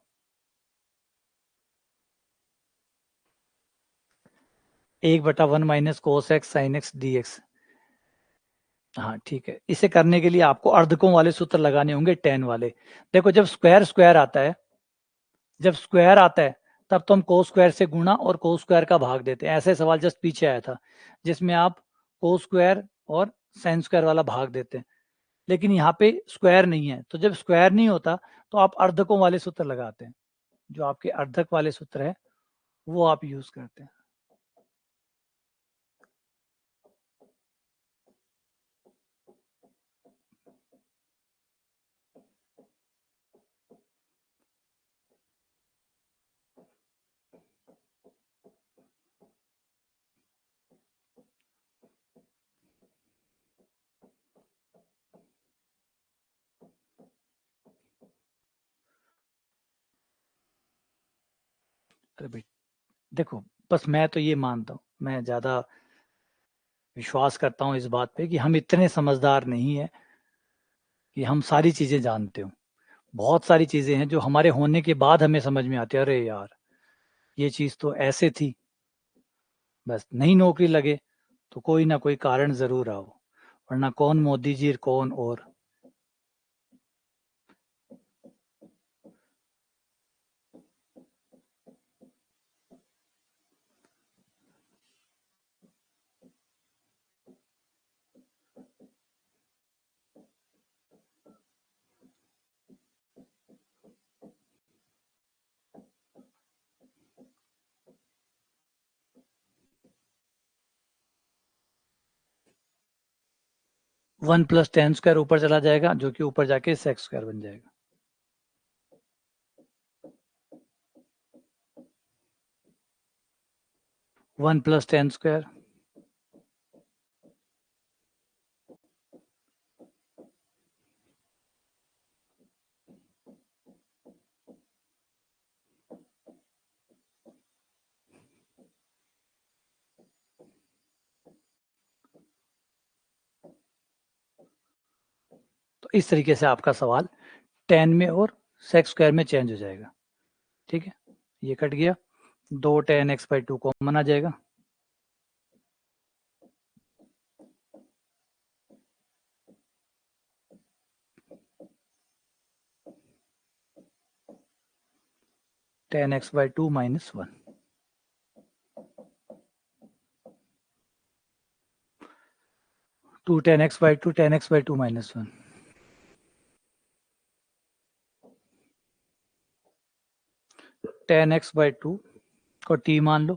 1/1 minus cos x sine x D x. हाँ ठीक है, इसे करने के लिए आपको अर्धकों वाले सूत्र लगाने होंगे, 10 वाले। देखो, जब स्क्वायर स्क्वायर आता है, जब स्क्वायर आता है, तब तो हम कोस स्क्वायर से गुणा और कोस स्क्वायर का भाग देते हैं। ऐसे सवाल जस्ट पीछे आया था, जिसमें आप कोस स्क्वायर और साइन स्क्वायर वाला भाग देते हैं। लेकिन यहाँ पे स्क्वायर नहीं है, तो जब स्क्वायर नहीं होता, तो आप अर्धकों वाले सूत्र लगाते हैं। जो आपके अर्धक वाले सूत्र है, वो आप यूज करते हैं। अरे भाई, देखो, बस मैं तो ये मानता हूँ, मैं ज्यादा विश्वास करता हूँ इस बात पे कि हम इतने समझदार नहीं है कि हम सारी चीज़ें जानते हो। बहुत सारी चीज़ें हैं जो हमारे होने के बाद हमें समझ में आती है, अरे यार ये चीज़ तो ऐसे थी। बस नई नौकरी लगे तो कोई ना कोई कारण ज़रूर आओ, वरना कौन मोदी जी कौन और। 1 + tan² ऊपर चला जाएगा, जो कि ऊपर जाके sec² बन जाएगा। One plus tan²। तो इस तरीके से आपका सवाल tan में और sec² में चेंज हो जाएगा। ठीक है, ये कट गया, 2 tan x/2 कॉमन आ जाएगा। tan x/2 - 1। 2 tan x/2 tan x/2 - 1। tan x/2 को t मान लो।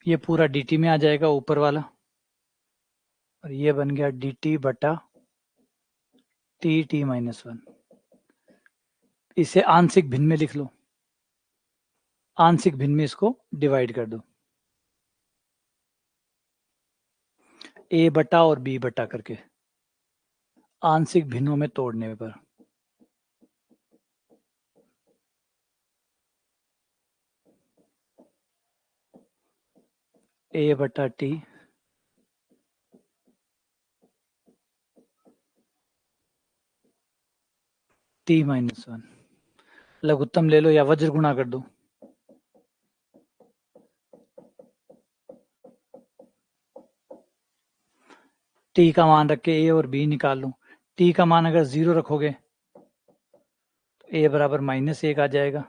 ये पूरा dt में आ जाएगा ऊपर वाला, और ये बन गया dt बटा t 1। इसे आंशिक भिन्न में लिख लो, आंशिक भिन्न में इसको डिवाइड कर दो, a बटा और b बटा करके, आंशिक भिन्नों में तोड़ने पर। a बटा t t - 1। लघुत्तम ले लो या वज्र गुणा कर दो। t का मान रख के a और b निकाल लो। t का मान अगर 0 रखोगे तो a बराबर -1 आ जाएगा,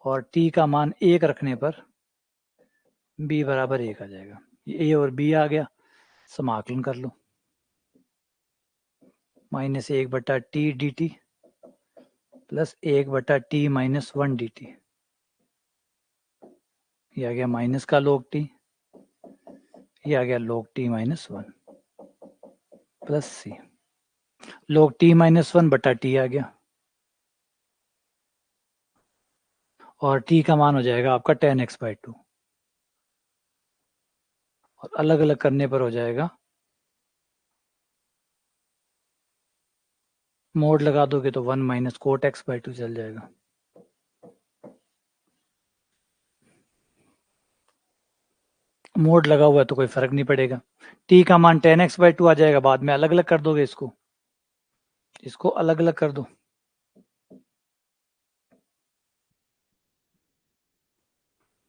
और t का मान 1 रखने पर b बराबर 1 आ जाएगा। ये a और b आ गया, समाकलन कर लो। -1 बटा t dt प्लस 1 बटा t - 1 dt। ये आ गया माइनस का log t, ये आ गया log t - 1 plus c। log t - 1 बटा t आ गया, और t का मान हो जाएगा आपका tan x/2, और अलग अलग करने पर हो जाएगा, मोड लगा दोगे तो 1 - cot x/2 चल जाएगा। मोड लगा हुआ है तो कोई फर्क नहीं पड़ेगा। t का मान tan x/2 आ जाएगा, बाद में अलग अलग कर दोगे, इसको अलग अलग कर दो।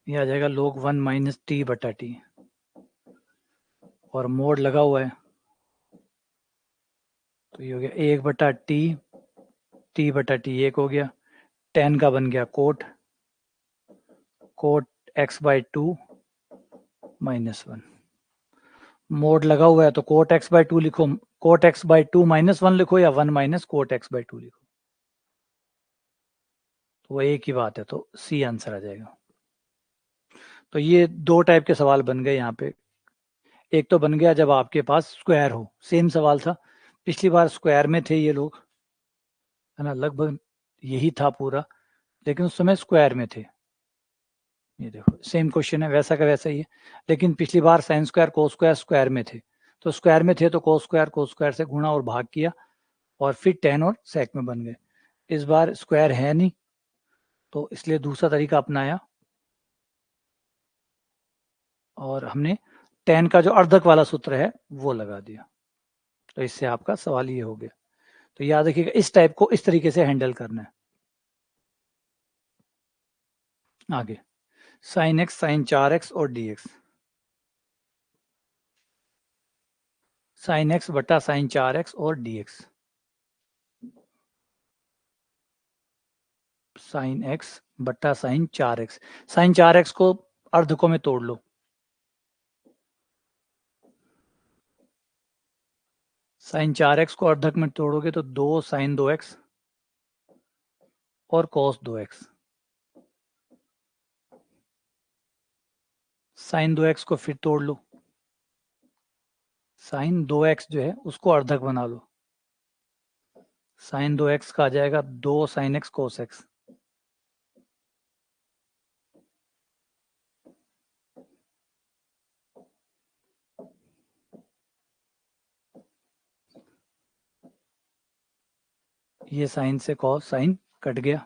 ये आ जाएगा log 1 - t बटा t, और मोड लगा हुआ है तो ये हो गया 1 बटा t बटा t 1 हो गया, tan का बन गया cot x/2 - 1। मोड लगा हुआ है तो cot x/2 लिखो, cot x/2 - 1 लिखो, या 1 - cot x/2 लिखो, तो वो एक ही बात है, तो सी आंसर आ जाएगा। तो ये 2 टाइप के सवाल बन गए यहाँ पे। एक तो बन गया जब आपके पास स्क्वायर हो, सेम सवाल था, पिछली बार स्क्वायर में थे ये लोग, है ना, लगभग यही था पूरा, लेकिन उस समय स्क्वायर में थे। ये देखो सेम क्वेश्चन है, वैसा का वैसा ही है, लेकिन पिछली बार sine square cos square square में थे, तो स्क्वायर में थे तो कोस स्क्वायर से गुणा और भाग किया और फिर टेन और सेक में बन गए। इस बार स्क्वायर है नहीं तो इसलिए दूसरा तरीका अपनाया और हमने टेन का जो अर्धक वाला सूत्र है वो लगा दिया। तो इससे आपका सवाल ये हो गया। तो याद रखिएगा इस टाइप को इस तरीके से हैंडल करना है। आगे साइन एक्स, साइन 4x और dx। साइन एक्स बटा साइन 4x और dx। साइन एक्स बटा साइन 4x। साइन 4x को अर्धकों में तोड़ लो। साइन 4x को अर्धक में तोड़ोगे तो 2 साइन 2x और cos 2x। साइन 2x को फिर तोड़ लो। साइन 2x जो है उसको अर्धक बना लो। साइन 2x का आ जाएगा 2 साइन x cos x। ये साइन से cos साइन कट गया।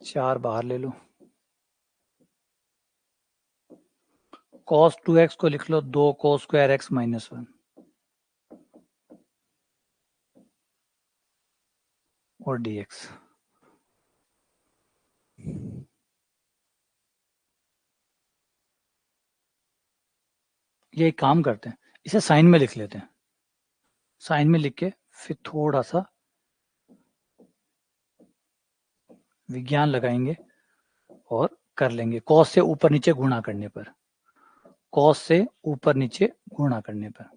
चार बाहर ले लो। cos 2x को लिख लो 2 cos स्क्वायर x माइनस 1 और dx। ये एक काम करते हैं, इसे साइन में लिख लेते हैं। साइन में लिख के फिर थोड़ा सा विज्ञान लगाएंगे और कर लेंगे। cos से ऊपर नीचे गुणा करने पर, cos से ऊपर नीचे गुणा करने पर,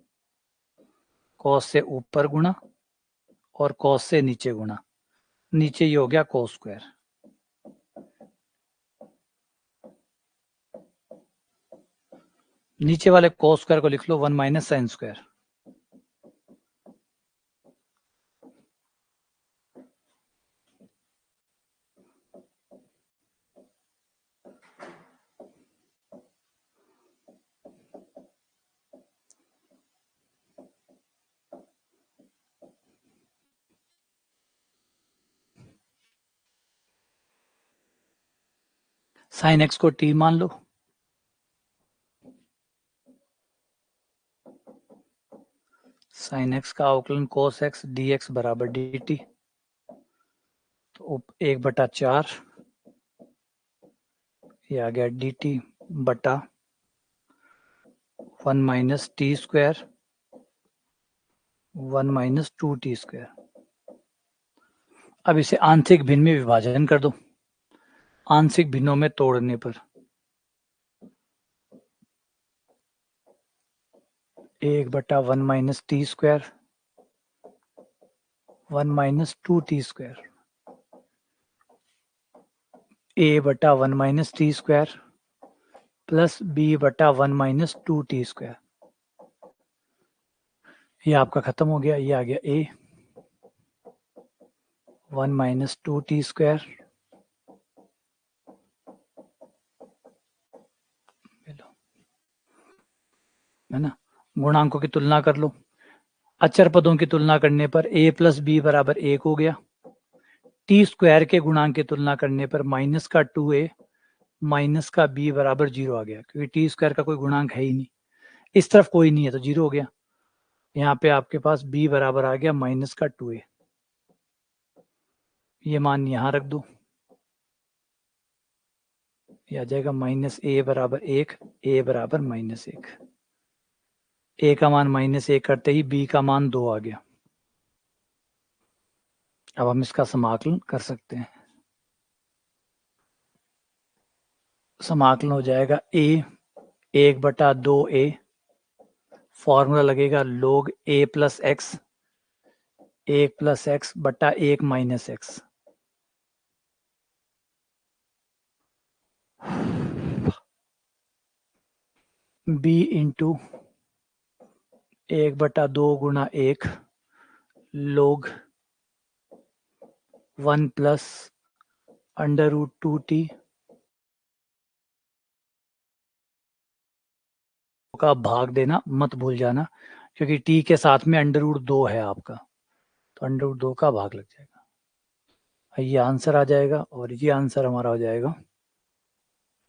cos से ऊपर गुणा और cos से नीचे गुणा, नीचे ये हो गया cos स्क्वायर। नीचे वाले cos स्क्वायर को लिख लो 1 minus sine square. Sine x को t मान लो। साइन x का अवकलन cos x dx बराबर dt। तो 1/4 ये आ गया dt बटा 1 minus T square 1 minus 2t square. अब इसे आंशिक भिन्न में विभाजन कर दो। आंशिक भिन्नों में तोड़ने पर 1/1 minus T square 1 minus 2t square a/1 minus T square plus b/1 minus 2t square. ये आपका खत्म हो गया। ये आ गया a 1 माइनस 2t स्क्वायर है ना। गुणांकों की तुलना कर लो। अचर पदों की तुलना करने पर a प्लस बी बराबर 1 हो गया। टी स्क्वायर के गुणांक की तुलना करने पर माइनस का 2a माइनस का b बराबर 0 आ गया, क्योंकि टी स्क्वायर का कोई गुणांक है ही नहीं, इस तरफ कोई नहीं है तो 0 हो गया। यहाँ पे आपके पास b बराबर आ गया माइनस का 2a। ये मान यहाँ रख दो, ये आ जाएगा माइनस a बराबर 1, a बराबर -1। a का मान -1 करते ही b का मान 2 आ गया। अब हम इसका समाकलन कर सकते हैं। समाकलन हो जाएगा a 1/2a, फॉर्मूला लगेगा log a plus x 1 plus x बटा 1 माइनस एक्स। b इंटू 1/2 गुणा 1 log 1 plus under root 2t का भाग देना मत भूल जाना, क्योंकि t के साथ में अंडर रूट 2 है आपका, तो अंडर रूट 2 का भाग लग जाएगा। ये आंसर आ जाएगा और ये आंसर हमारा हो जाएगा।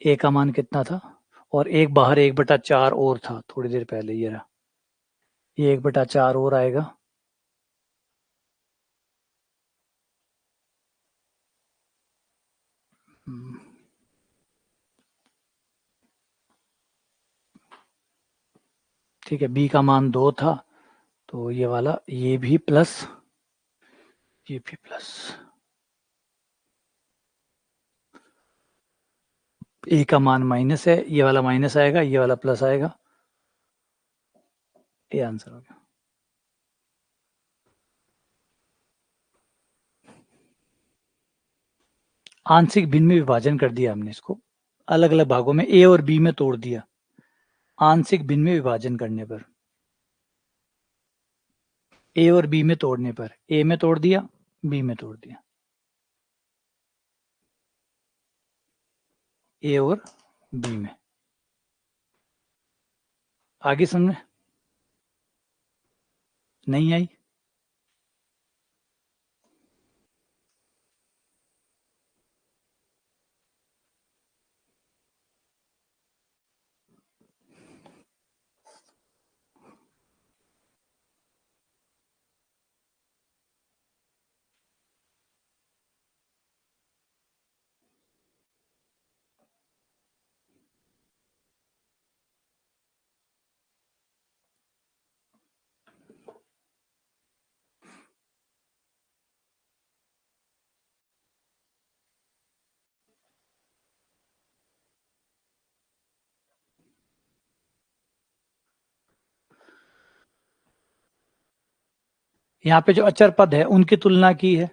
a का मान कितना था, और एक बाहर 1/4 और था थोड़ी देर पहले, ये रहा, ये 1/4 और आएगा। ठीक है, b का मान 2 था, तो ये वाला ये भी प्लस, ये भी प्लस, a का मान माइनस है, ये वाला माइनस आएगा, ये वाला प्लस आएगा, ये आंसर हो गया। आंशिक भिन्न में विभाजन कर दिया हमने, इसको अलग अलग भागों में a और b में तोड़ दिया आंशिक भिन्न में विभाजन करने पर, a और b में तोड़ने पर, a में तोड़ दिया, b में तोड़ दिया, a और b में। आगे समझ नहीं आई? यहाँ पे जो अचर पद है उनकी तुलना की है,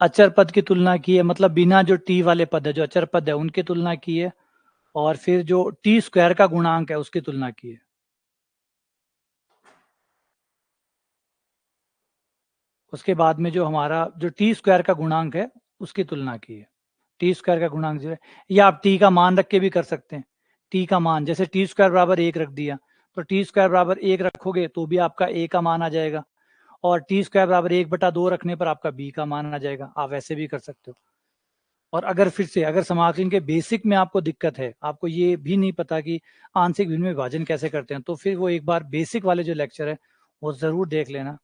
अचर पद की तुलना की है, मतलब बिना जो टी वाले पद है, जो अचर पद है उनकी तुलना की है, और फिर जो टी स्क्वायर का गुणांक है उसकी तुलना की है। उसके बाद में जो हमारा जो टी स्क्वायर का गुणांक है उसकी तुलना की है। टी स्क्वायर का गुणांक जो है, या आप टी का मान रख के भी कर सकते हैं। टी का मान जैसे टी स्क्वायर बराबर 1 रख दिया, तो टी स्क्वायर बराबर 1 रखोगे तो भी आपका ए का मान आ जाएगा, और टी स्क्वायर बराबर 1/2 रखने पर आपका बी का मान आ जाएगा। आप वैसे भी कर सकते हो। और अगर फिर से अगर समाकलन के बेसिक में आपको दिक्कत है, आपको ये भी नहीं पता कि आंशिक भिन्न में विभाजन कैसे करते हैं, तो फिर वो एक बार बेसिक वाले जो लेक्चर है वो जरूर देख लेना।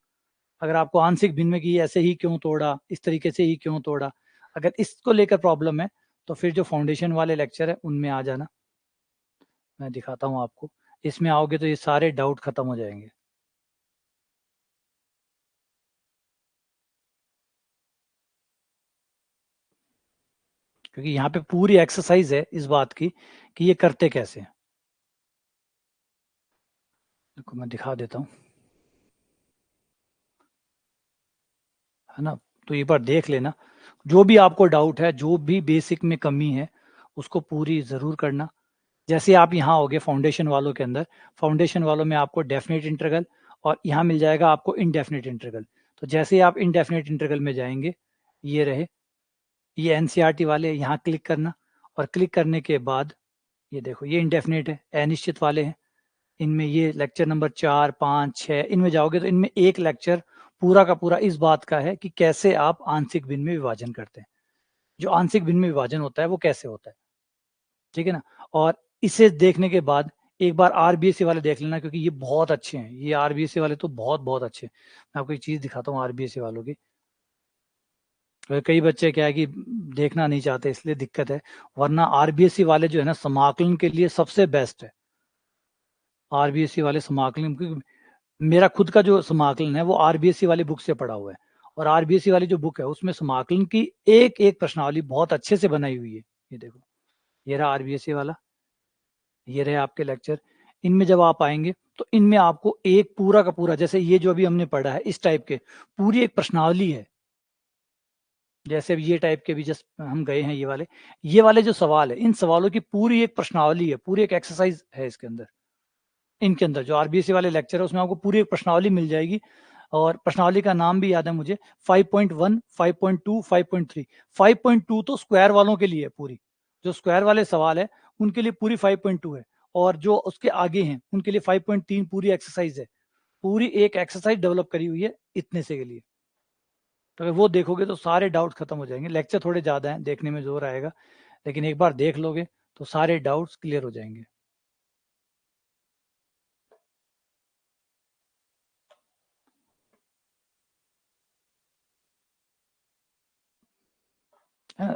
अगर आपको आंशिक भिन्न में कि ऐसे ही क्यों तोड़ा, इस तरीके से ही क्यों तोड़ा, अगर इसको लेकर प्रॉब्लम है तो फिर जो फाउंडेशन वाले लेक्चर है उनमें आ जाना, मैं दिखाता हूँ आपको। इसमें आओगे तो ये सारे डाउट खत्म हो जाएंगे। क्योंकि यहाँ पे पूरी एक्सरसाइज है इस बात की कि ये करते कैसे हैं। देखो मैं दिखा देता हूँ, है ना। तो एक बार देख लेना, जो भी आपको डाउट है, जो भी बेसिक में कमी है उसको पूरी ज़रूर करना। जैसे आप यहाँ हो गए फाउंडेशन वालों के अंदर, फाउंडेशन वालों में आपको डेफिनेट इंटीग्रल और यहाँ मिल जाएगा आपको इनडेफिनेट इंटीग्रल। तो जैसे ही आप इनडेफिनेट इंटीग्रल में जाएंगे, ये रहे, ये एनसीईआरटी वाले, यहाँ क्लिक करना, और क्लिक करने के बाद ये देखो ये इनडेफिनेट है, अनिश्चित वाले हैं। इनमें ये लेक्चर नंबर 4, 5, 6 इनमें जाओगे तो इनमें एक लेक्चर पूरा का पूरा इस बात का है कि कैसे आप आंशिक भिन्न में विभाजन करते हैं, जो आंशिक भिन्न में विभाजन होता है वो कैसे होता है, ठीक है ना। और इसे देखने के बाद एक बार आरबीएससी वाले देख लेना, क्योंकि ये बहुत अच्छे हैं, ये आरबीएससी वाले तो बहुत बहुत अच्छे हैं। मैं आपको एक चीज दिखाता हूँ आरबीएससी वालों की। तो कई बच्चे क्या है कि देखना नहीं चाहते, इसलिए दिक्कत है, वरना आरबीएससी वाले जो है ना समाकलन के लिए सबसे बेस्ट है। आरबीएससी वाले समाकलन, क्योंकि मेरा खुद का जो समाकलन है वो आरबीएससी वाली बुक से पढ़ा हुआ है, और आरबीएससी वाली जो बुक है उसमें समाकलन की एक एक प्रश्नावली बहुत अच्छे से बनाई हुई है। ये देखो, ये रहा आरबीएससी वाला, ये रहे आपके लेक्चर। इनमें जब आप आएंगे तो इनमें आपको एक पूरा का पूरा, जैसे ये जो अभी हमने पढ़ा है इस टाइप के पूरी एक प्रश्नावली है। जैसे अब ये टाइप के भी जस्ट हम गए हैं, ये वाले जो सवाल है, इन सवालों की पूरी एक प्रश्नावली है, पूरी एक एक्सरसाइज है इसके अंदर। इनके अंदर जो आरबीएससी वाले लेक्चर है उसमें आपको पूरी एक प्रश्नावली मिल जाएगी। और प्रश्नावली का नाम भी याद है मुझे, 5.1, 5.2, 5.3। 5.2 तो स्क्वायर वालों के लिए है पूरी, जो स्क्वायर वाले सवाल है उनके लिए पूरी 5.2 है, और जो उसके आगे हैं उनके लिए 5.3 पूरी एक्सरसाइज है, पूरी एक एक्सरसाइज डेवलप करी हुई है इतने से के लिए। तो अगर वो देखोगे तो सारे डाउट्स खत्म हो जाएंगे। लेक्चर थोड़े ज़्यादा हैं, देखने में जोर आएगा, लेकिन एक बार देख लोगे तो सारे डाउट्स क्लियर हो जाएंगे।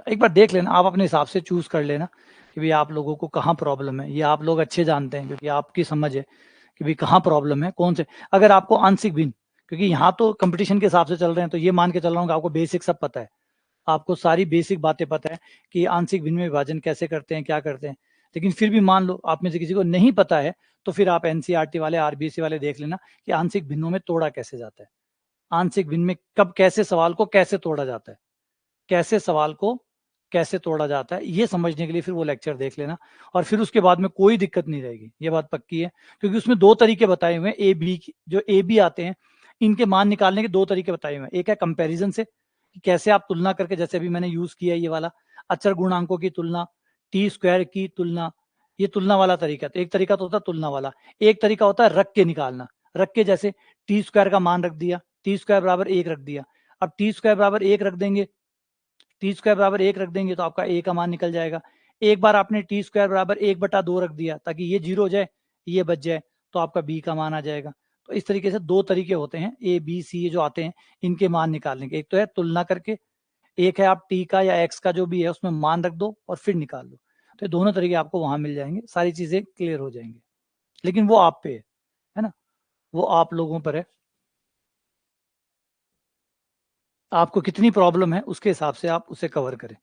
एक बार देख लेना, आप अपने हिसाब से चूज कर लेना कि भाई आप लोगों को कहाँ प्रॉब्लम है, ये आप लोग अच्छे जानते हैं क्योंकि आपकी समझ है कि भाई कहाँ प्रॉब्लम है, कौन से। अगर आपको आंशिक भिन्न, क्योंकि यहाँ तो कंपटीशन के हिसाब से चल रहे हैं, तो ये मान के चल रहा हूँ कि आपको बेसिक सब पता है, आपको सारी बेसिक बातें पता है कि आंशिक भिन्न में विभाजन कैसे करते हैं, क्या करते हैं। लेकिन फिर भी मान लो आप में से किसी को नहीं पता है, तो फिर आप एनसीईआरटी वाले, आरबीएससी वाले देख लेना कि आंशिक भिन्नों में तोड़ा कैसे जाता है, आंशिक भिन्न में कब कैसे सवाल को कैसे तोड़ा जाता है, कैसे सवाल को कैसे तोड़ा जाता है, ये समझने के लिए फिर वो लेक्चर देख लेना। और फिर उसके बाद में कोई दिक्कत नहीं रहेगी, ये बात पक्की है, क्योंकि उसमें दो तरीके बताए हुए हैं, ए बी, जो ए बी आते हैं इनके मान निकालने के दो तरीके बताए हुए हैं। एक है कंपैरिजन से, कि कैसे आप तुलना करके, जैसे अभी मैंने यूज किया ये वाला अचर गुणांकों की तुलना, टी स्क्वायर की तुलना, ये तुलना वाला तरीका। तो एक तरीका तो होता है तुलना वाला, एक तरीका होता है रख के निकालना। रख के जैसे टी स्क्वायर का मान रख दिया, टी स्क्वायर बराबर 1 रख दिया। अब टी स्क्वायर बराबर 1 रख देंगे, टी स्क्वायर बराबर 1 रख देंगे तो आपका ए का मान निकल जाएगा। एक बार आपने टी स्क्वायर बराबर 1/2 रख दिया ताकि ये 0 हो जाए, ये बच जाए, तो आपका बी का मान आ जाएगा। तो इस तरीके से दो तरीके होते हैं ए बी सी जो आते हैं इनके मान निकालने के। एक तो है तुलना करके, एक है आप टी का या एक्स का जो भी है उसमें मान रख दो और फिर निकाल लो। तो दोनों तरीके आपको वहां मिल जाएंगे, सारी चीजें क्लियर हो जाएंगी। लेकिन वो आप पे है ना, वो आप लोगों पर है, आपको कितनी प्रॉब्लम है उसके हिसाब से आप उसे कवर करें।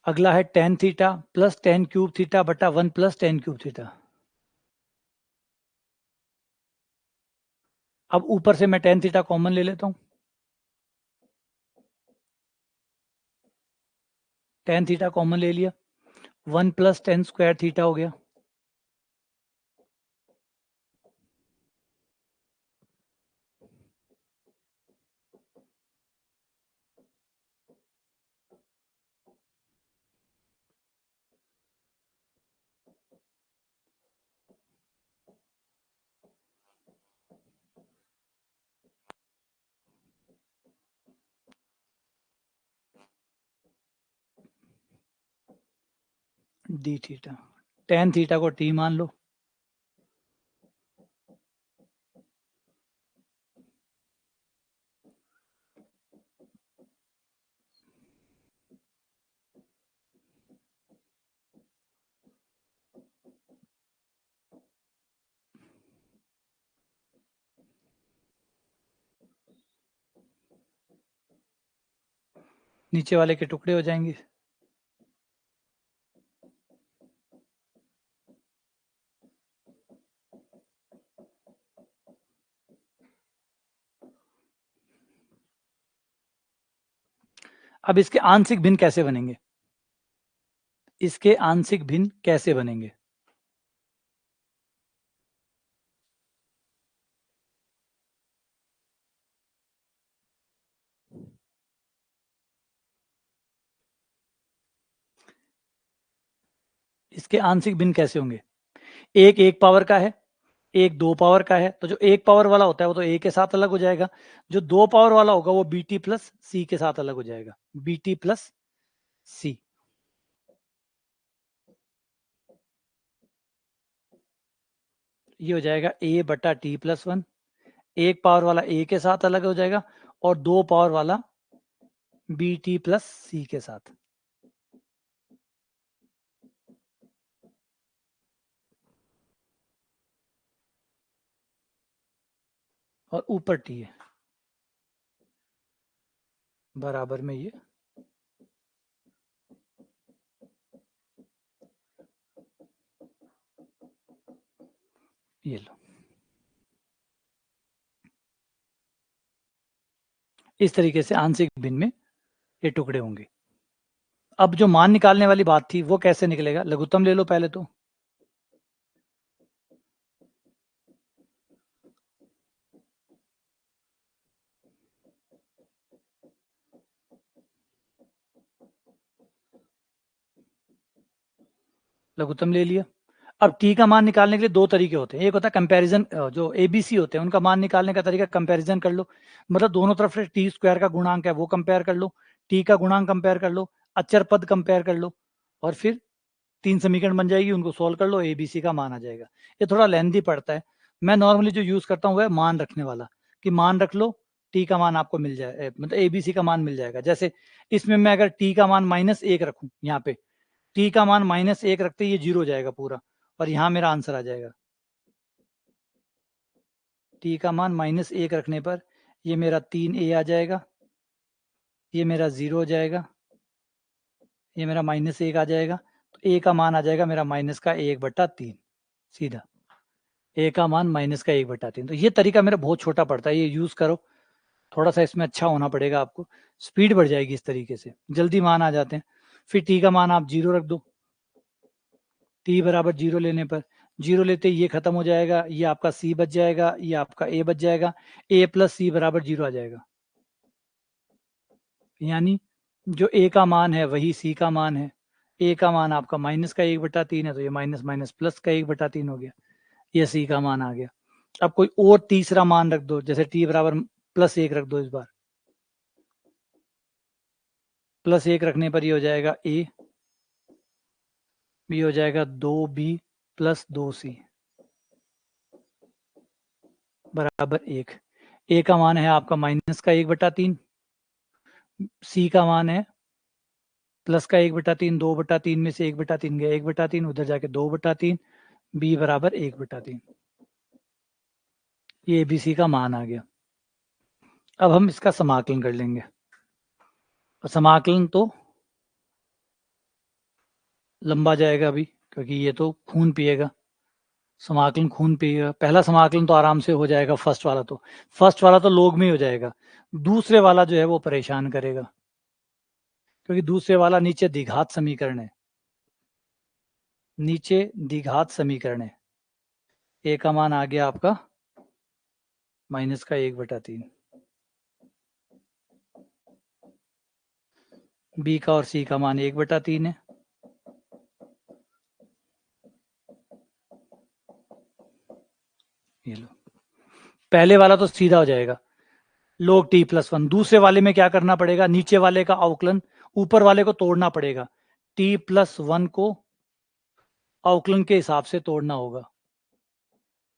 अगला है tan theta plus ten cube theta बटा 1 प्लस टेन क्यूब थीटा। अब ऊपर से मैं टेन थीटा कॉमन ले लेता हूं, टेन थीटा कॉमन ले लिया, 1 प्लस टेन स्क्वायर थीटा हो गया। डी थीटा, टेन थीटा को टी मान लो, नीचे वाले के टुकड़े हो जाएंगे। अब इसके आंशिक भिन्न कैसे बनेंगे, इसके आंशिक भिन्न कैसे बनेंगे। इसके आंशिक भिन्न कैसे होंगे, एक एक पावर का है, एक दो पावर का है, तो जो एक पावर वाला होता है वो तो ए के साथ अलग हो जाएगा, जो दो पावर वाला होगा वो बी टी प्लस सी के साथ अलग हो जाएगा, बी टी प्लस सी। ये हो जाएगा ए बटा टी प्लस वन, एक पावर वाला ए के साथ अलग हो जाएगा और दो पावर वाला बी टी प्लस सी के साथ। और ऊपर टी है बराबर में ये लो, इस तरीके से आंशिक भिन्न में ये टुकड़े होंगे। अब जो मान निकालने वाली बात थी वो कैसे निकलेगा, लघुत्तम ले लो पहले तो, लघुत्तम ले लिया। अब टी का मान निकालने के लिए दो तरीके होते हैं, एक होता है कंपैरिजन, जो एबीसी होते हैं उनका मान निकालने का तरीका कंपैरिजन कर लो, मतलब दोनों तरफ से टी स्क्वायर का गुणांक है वो कंपेयर कर लो, टी का गुणांक कंपेयर कर लो, अचर पद कंपेयर कर लो, और फिर 3 समीकरण बन जाएगी, उनको सोल्व कर लो, एबीसी का मान आ जाएगा। ये थोड़ा लेंथी पड़ता है, मैं नॉर्मली जो यूज करता हूँ वह मान रखने वाला, कि मान रख लो, टी का मान आपको मिल जाए, मतलब एबीसी का मान मिल जाएगा। जैसे इसमें मैं अगर टी का मान -1 रखूं, यहाँ पे टी का मान -1 रखते ये 0 हो जाएगा पूरा, और यहाँ मेरा आंसर आ जाएगा। टी का मान -1 रखने पर ये मेरा 3a आ जाएगा, ये मेरा 0 हो जाएगा, ये मेरा -1 आ जाएगा, तो a का मान आ जाएगा मेरा -1/3, सीधा a का मान -1/3। तो ये तरीका मेरा बहुत छोटा पड़ता है, ये यूज करो, थोड़ा सा इसमें अच्छा होना पड़ेगा आपको, स्पीड बढ़ जाएगी इस तरीके से, जल्दी मान आ जाते हैं। फिर टी का मान आप 0 रख दो, टी बराबर 0 लेने पर, 0 लेते ये खत्म हो जाएगा, ये आपका सी बच जाएगा, ये आपका ए बच जाएगा, a प्लस सी बराबर 0 आ जाएगा, यानी जो ए का मान है वही सी का मान है। ए का मान आपका -1/3 है, तो ये माइनस माइनस प्लस का 1/3 हो गया, ये सी का मान आ गया। अब कोई और तीसरा मान रख दो, जैसे टी बराबर +1 रख दो, इस बार +1 रखने पर ये हो जाएगा ए, बी हो जाएगा 2b + 2c बराबर 1। ए का मान है आपका -1/3, सी का मान है प्लस का 1/3, 2/3 में से 1/3 गया, 1/3 उधर जाके 2/3, बी बराबर 1/3, ये एबीसी का मान आ गया। अब हम इसका समाकलन कर लेंगे, और समाकलन तो लंबा जाएगा अभी, क्योंकि ये तो खून पिएगा, समाकलन खून पिएगा। पहला समाकलन तो आराम से हो जाएगा, फर्स्ट वाला तो लोग में ही हो जाएगा, दूसरे वाला जो है वो परेशान करेगा, क्योंकि दूसरे वाला नीचे द्विघात समीकरण है, नीचे द्विघात समीकरण है। ए का मान आ गया आपका -1/3, बी का और सी का मान 1/3 है, ये लो, पहले वाला तो सीधा हो जाएगा, log t + 1। दूसरे वाले में क्या करना पड़ेगा, नीचे वाले का अवकलन ऊपर वाले को तोड़ना पड़ेगा, t + 1 को अवकलन के हिसाब से तोड़ना होगा,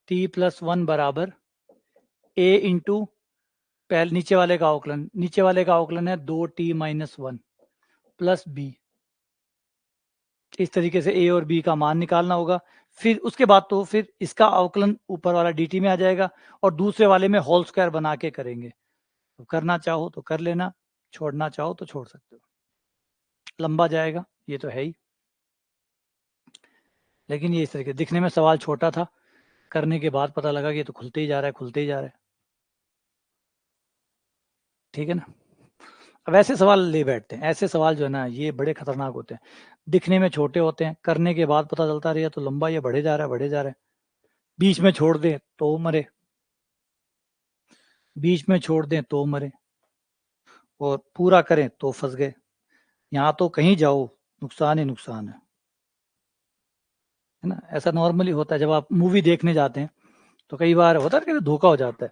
t + 1 बराबर a इंटू पहले नीचे वाले का अवकलन, नीचे वाले का अवकलन है 2t - 1 प्लस b, इस तरीके से a और b का मान निकालना होगा। फिर उसके बाद तो फिर इसका अवकलन ऊपर वाला dt में आ जाएगा, और दूसरे वाले में होल स्क्वायर बना के करेंगे, तो करना चाहो तो कर लेना, छोड़ना चाहो तो छोड़ सकते हो, लंबा जाएगा ये तो है ही, लेकिन ये इस तरीके दिखने में सवाल छोटा था, करने के बाद पता लगा कि ये तो खुलते ही जा रहा है, खुलते ही जा रहा है, ठीक है ना। अब ऐसे सवाल ले बैठते हैं, ऐसे सवाल जो है ना ये बड़े खतरनाक होते हैं, दिखने में छोटे होते हैं, करने के बाद पता चलता रहा तो लंबा ये बढ़े जा रहा है, बढ़े जा रहा है, बीच में छोड़ दें तो मरे, बीच में छोड़ दें तो मरे, और पूरा करें तो फंस गए, यहाँ तो कहीं जाओ नुकसान ही नुकसान है ना। ऐसा नॉर्मली होता है, जब आप मूवी देखने जाते हैं तो कई बार होता है कि धोखा हो जाता है,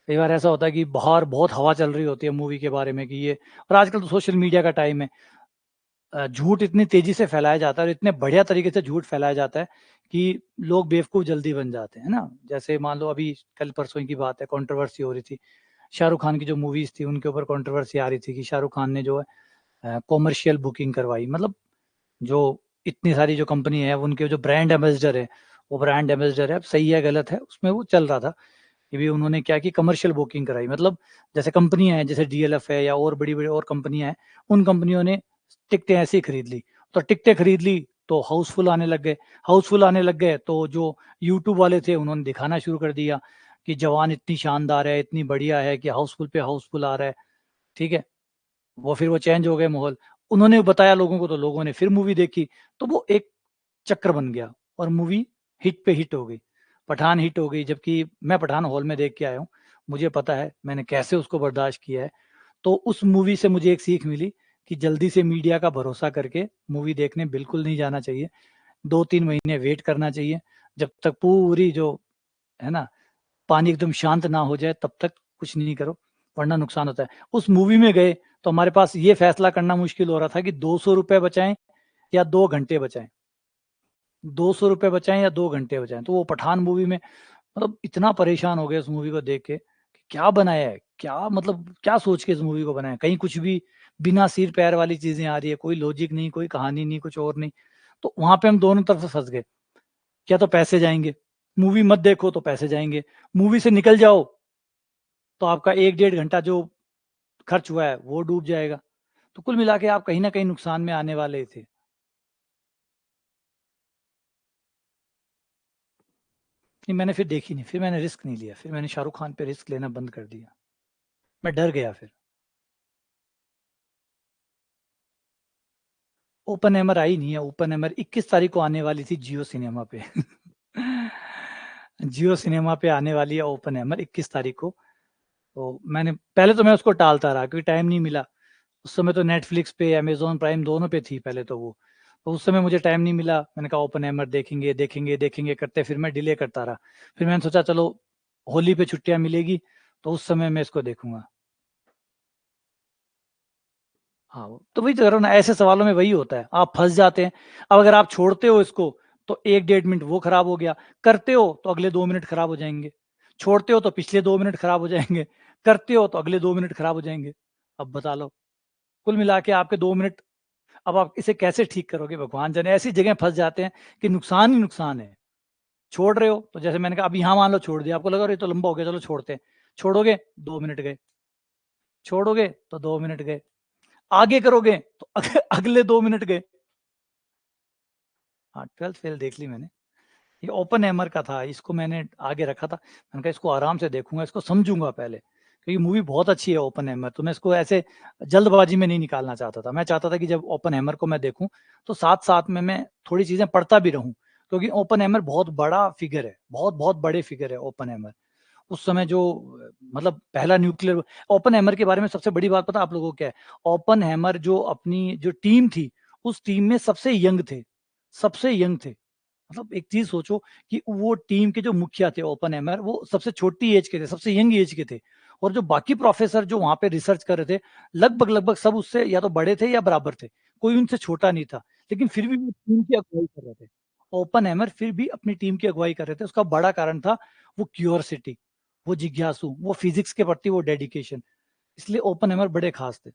कई बार ऐसा होता है कि बाहर बहुत हवा चल रही होती है मूवी के बारे में कि ये, और आजकल तो सोशल मीडिया का टाइम है, झूठ इतनी तेजी से फैलाया जाता है और इतने बढ़िया तरीके से झूठ फैलाया जाता है कि लोग बेवकूफ़ जल्दी बन जाते हैं ना। जैसे मान लो अभी कल परसों की बात है, कंट्रोवर्सी हो रही थी, शाहरुख खान की जो मूवीज़ थी उनके ऊपर कंट्रोवर्सी आ रही थी कि शाहरुख खान ने जो है कॉमर्शियल बुकिंग करवाई, मतलब जो इतनी सारी जो कंपनी है उनके जो ब्रांड एम्बेसडर है, वो ब्रांड एम्बेसडर है, अब सही है गलत है उसमें वो चल रहा था कि भी उन्होंने क्या की कमर्शियल बुकिंग कराई, मतलब जैसे कंपनियां हैं जैसे डीएलएफ है या और बड़ी बड़ी और कंपनियां हैं, उन कंपनियों ने टिकटें ऐसे ही खरीद ली, तो टिकटें खरीद ली तो हाउसफुल आने लग गए, हाउसफुल आने लग गए तो जो यूट्यूब वाले थे उन्होंने दिखाना शुरू कर दिया कि जवान इतनी शानदार है, इतनी बढ़िया है कि हाउसफुल पे हाउसफुल आ रहा है, ठीक है। वो फिर वो चेंज हो गए माहौल, उन्होंने बताया लोगों को तो लोगों ने फिर मूवी देखी, तो वो एक चक्कर बन गया और मूवी हिट पे हिट हो गई, पठान हिट हो गई, जबकि मैं पठान हॉल में देख के आया हूँ, मुझे पता है मैंने कैसे उसको बर्दाश्त किया है। तो उस मूवी से मुझे एक सीख मिली कि जल्दी से मीडिया का भरोसा करके मूवी देखने बिल्कुल नहीं जाना चाहिए, 2-3 महीने वेट करना चाहिए, जब तक पूरी जो है ना पानी एकदम शांत ना हो जाए तब तक कुछ नहीं करो, वरना नुकसान होता है। उस मूवी में गए तो हमारे पास ये फैसला करना मुश्किल हो रहा था कि 200 रुपए बचाएं या 2 घंटे बचाएं, 200 रुपए बचाएं या 2 घंटे बचाएं। तो वो पठान मूवी में मतलब इतना परेशान हो गया उस मूवी को देख के कि क्या बनाया है, क्या मतलब क्या सोच के इस मूवी को बनाया, कहीं कुछ भी बिना सिर पैर वाली चीजें आ रही है, कोई लॉजिक नहीं, कोई कहानी नहीं, कुछ और नहीं। तो वहां पे हम दोनों तरफ से फंस गए, क्या तो पैसे जाएंगे, मूवी मत देखो तो पैसे जाएंगे, मूवी से निकल जाओ तो आपका 1-1.5 घंटा जो खर्च हुआ है वो डूब जाएगा। तो कुल मिला के आप कहीं ना कहीं नुकसान में आने वाले थे। नहीं, मैंने फिर देखी नहीं, फिर मैंने रिस्क नहीं लिया, फिर मैंने शाहरुख खान पे रिस्क लेना बंद कर दिया, मैं डर गया फिर। ओपन हैमर आई नहीं है, ओपन हैमर 21 तारीख को आने वाली थी जियो सिनेमा पे। जियो सिनेमा पे आने वाली है ओपन हैमर 21 तारीख को। तो मैंने पहले तो मैं उसको टालता रहा क्योंकि टाइम नहीं मिला। उस समय तो नेटफ्लिक्स पे अमेजोन प्राइम दोनों पे थी पहले तो वो। तो उस समय मुझे टाइम नहीं मिला, मैंने कहा ओपन हैमर देखेंगे देखेंगे देखेंगे करते फिर मैं डिले करता रहा। फिर मैंने सोचा चलो होली पे छुट्टियां मिलेगी तो उस समय मैं इसको देखूंगा। हाँ, तो वही तो कह रहा हूँ ना, ऐसे सवालों में वही होता है, आप फंस जाते हैं। अब अगर आप छोड़ते हो इसको तो 1-1.5 मिनट वो खराब हो गया, करते हो तो अगले 2 मिनट खराब हो जाएंगे, छोड़ते हो तो पिछले 2 मिनट खराब हो जाएंगे, करते हो तो अगले 2 मिनट खराब हो जाएंगे। अब बता लो, कुल मिला के आपके 2 मिनट। अब आप इसे कैसे ठीक करोगे, भगवान जाने। ऐसी जगह फंस जाते हैं कि नुकसान ही नुकसान है। छोड़ रहे हो तो जैसे मैंने कहा, अब यहाँ मान लो छोड़ दिया, आपको लगा ये तो लंबा हो गया चलो छोड़ते हैं, छोड़ोगे 2 मिनट गए, छोड़ोगे तो 2 मिनट गए, आगे करोगे तो अगले 2 मिनट गए। हाँ, 12th फेल देख ली मैंने। ये ओपन हैमर का था, इसको मैंने आगे रखा था, मैंने कहा इसको आराम से देखूंगा, इसको समझूंगा पहले, क्योंकि मूवी बहुत अच्छी है ओपन हैमर। तो मैं इसको ऐसे जल्दबाजी में नहीं निकालना चाहता था, मैं चाहता था कि जब ओपन हैमर को मैं देखूं तो साथ साथ में मैं थोड़ी चीजें पढ़ता भी रहूं, क्योंकि ओपन हैमर बहुत बड़ा फिगर है, बहुत बहुत बड़े फिगर है ओपन हैमर। उस समय जो मतलब पहला न्यूक्लियर। ओपन हैमर के बारे में सबसे बड़ी बात पता है आप लोगों को क्या है? ओपन हैमर जो अपनी जो टीम थी, उस टीम में सबसे यंग थे, सबसे यंग थे। मतलब एक चीज सोचो कि वो टीम के जो मुखिया थे ओपन एमर, वो सबसे छोटी एज के थे, सबसे यंग एज के थे। और जो बाकी प्रोफेसर जो वहां पे रिसर्च कर रहे थे, लगभग लगभग सब उससे या तो बड़े थे या बराबर थे, कोई उनसे छोटा नहीं था। लेकिन फिर भी वो टीम की अगुवाई कर रहे थे, ओपन एमर फिर भी अपनी टीम की अगुवाई कर रहे थे। उसका बड़ा कारण था वो क्यूरियोसिटी, वो जिज्ञासु, वो फिजिक्स के प्रति वो डेडिकेशन। इसलिए ओपन एमर बड़े खास थे।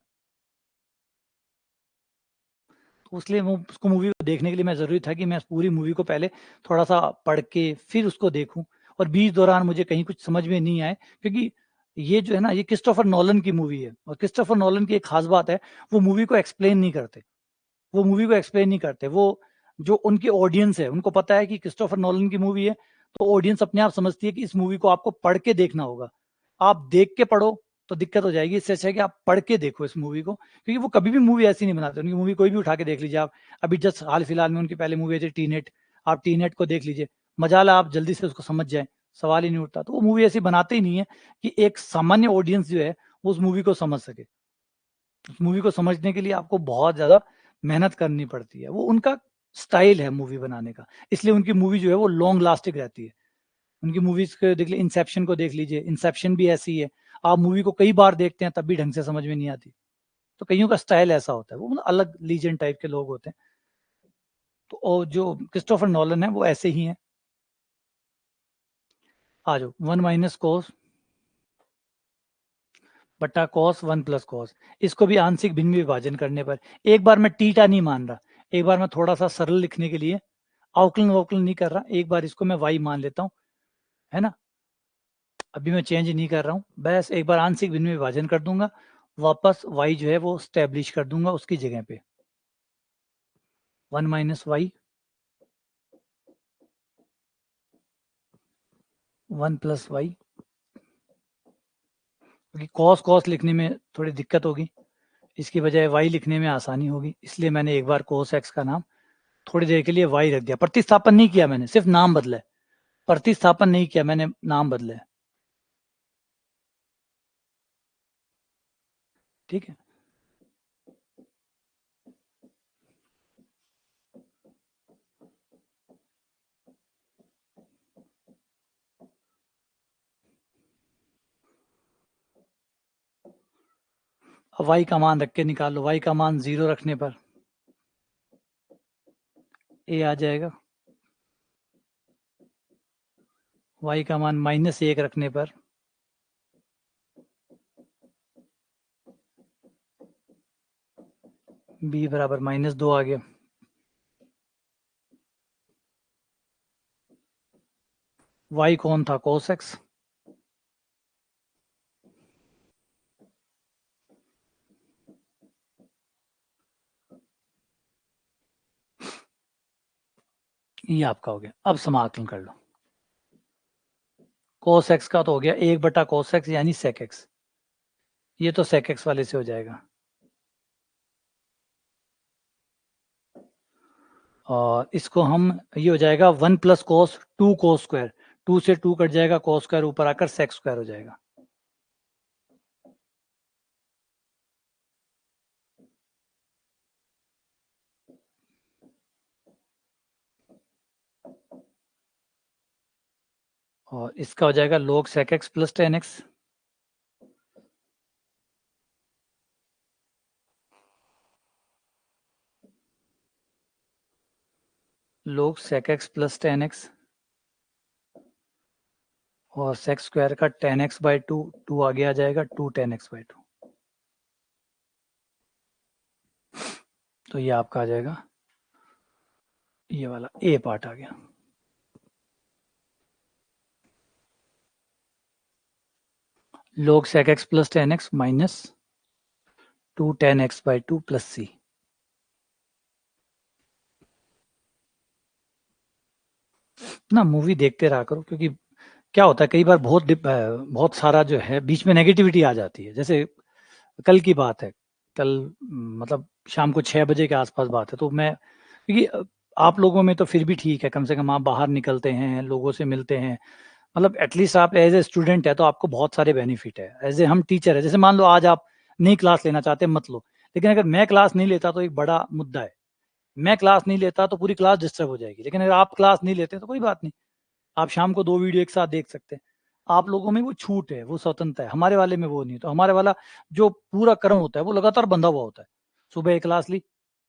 तो इसलिए वो उसको मूवी को देखने के लिए मैं ज़रूरी था कि मैं पूरी मूवी को पहले थोड़ा-सा पढ़ के फिर उसको देखूँ। और बीच दौरान मुझे कहीं कुछ समझ में नहीं आए, क्योंकि ये जो है ना, ये क्रिस्टोफर नोलन की मूवी है और क्रिस्टोफर नोलन की एक खास बात है, वो मूवी को एक्सप्लेन नहीं करते। वो मूवी को एक्सप्लेन नहीं करते। वो जो उनकी ऑडियंस है, उनको पता है कि क्रिस्टोफर नोलन की मूवी है, तो ऑडियंस अपने आप समझती है कि इस मूवी को आपको पढ़ के देखना होगा। आप देख के पढ़ो तो दिक्कत हो जाएगी, इससे अच्छा है कि आप पढ़ के देखो इस मूवी को, क्योंकि वो कभी भी मूवी ऐसी नहीं बनाते। उनकी मूवी कोई भी उठा के देख लीजिए आप। अभी जस्ट हाल फिलहाल में उनकी पहले मूवी आई थी टी नेट, आप टी नेट को देख लीजिए, मजाला आप जल्दी से उसको समझ जाए, सवाल ही नहीं उठता। तो वो मूवी ऐसी बनाते ही नहीं है कि एक सामान्य ऑडियंस जो है वो उस मूवी को समझ सके। उस मूवी को समझने के लिए आपको बहुत ज्यादा मेहनत करनी पड़ती है। वो उनका स्टाइल है मूवी बनाने का, इसलिए उनकी मूवी जो है वो लॉन्ग लास्टिंग रहती है। उनकी मूवीज को देख लीजिए, इंसेप्शन को देख लीजिए, इंसेप्शन भी ऐसी है, आप मूवी को कई बार देखते हैं तब भी ढंग से समझ में नहीं आती। तो कईयों का स्टाइल ऐसा होता है, वो मतलब अलग लीजेंड टाइप के लोग होते हैं। तो और जो क्रिस्टोफर नॉलन है वो ऐसे ही है। आ जाओ, 1 - बट्टा कॉस 1 + कॉस, इसको भी आंशिक भिन्न विभाजन करने पर, एक बार मैं टीटा नहीं मान रहा, एक बार मैं थोड़ा सा सरल लिखने के लिए आउकलन वाउकलन नहीं कर रहा, एक बार इसको मैं वाई मान लेता हूँ, है ना। अभी मैं चेंज नहीं कर रहा हूँ, बस एक बार आंशिक भिन्न विभाजन कर दूंगा, वापस वाई जो है वो स्टेब्लिश कर दूंगा उसकी जगह पे। 1 - वाई 1 + वाई, क्योंकि कॉस कॉस लिखने में थोड़ी दिक्कत होगी, इसकी बजाय वाई लिखने में आसानी होगी, इसलिए मैंने एक बार कोस एक्स का नाम थोड़ी देर के लिए वाई रख दिया। प्रतिस्थापन नहीं किया मैंने, सिर्फ नाम बदला है, प्रतिस्थापन नहीं किया मैंने, नाम बदला है। ठीक है। y का मान रख के निकालो, y का मान 0 रखने पर a आ जाएगा, y का मान -1 रखने पर b बराबर -2 आ गया। y कौन था? cos x। ये आपका हो गया। अब समाकलन कर लो। cos x का तो हो गया 1/cos x यानी sec x। ये तो sec x वाले से हो जाएगा, और इसको हम, ये हो जाएगा 1 + cos 2 cos स्क्वायर, 2 से 2 कट जाएगा, cos स्क्वायर ऊपर आकर sec स्क्वायर हो जाएगा। और इसका हो जाएगा log sec x + tan x। log sec x + tan x, और sec स्क्वायर का tan x/2, 2 आगे आ जाएगा, 2 tan x/2। तो ये आपका आ जाएगा, ये वाला ए पार्ट आ गया। log sec x + tan x minus 2 tan x/2 + c। ना मूवी देखते रहा करो, क्योंकि क्या होता है कई बार बहुत सारा जो है बीच में नेगेटिविटी आ जाती है। जैसे कल की बात है, कल मतलब शाम को 6 बजे के आसपास बात है, तो मैं, क्योंकि आप लोगों में तो फिर भी ठीक है, कम से कम आप बाहर निकलते हैं, लोगों से मिलते हैं, मतलब एटलीस्ट आप एज ए स्टूडेंट है तो आपको बहुत सारे बेनिफिट है। एज ए हम टीचर है, जैसे मान लो आज आप नई क्लास लेना चाहते हैं मत लो, लेकिन अगर मैं क्लास नहीं लेता तो एक बड़ा मुद्दा है। मैं क्लास नहीं लेता तो पूरी क्लास डिस्टर्ब हो जाएगी, लेकिन अगर आप क्लास नहीं लेते तो कोई बात नहीं, आप शाम को 2 वीडियो एक साथ देख सकते हैं। आप लोगों में वो छूट है, वो स्वतंत्रता है, हमारे वाले में वो नहीं है। तो हमारे वाला जो पूरा क्रम होता है वो लगातार बंधा हुआ होता है। सुबह एक क्लास ली,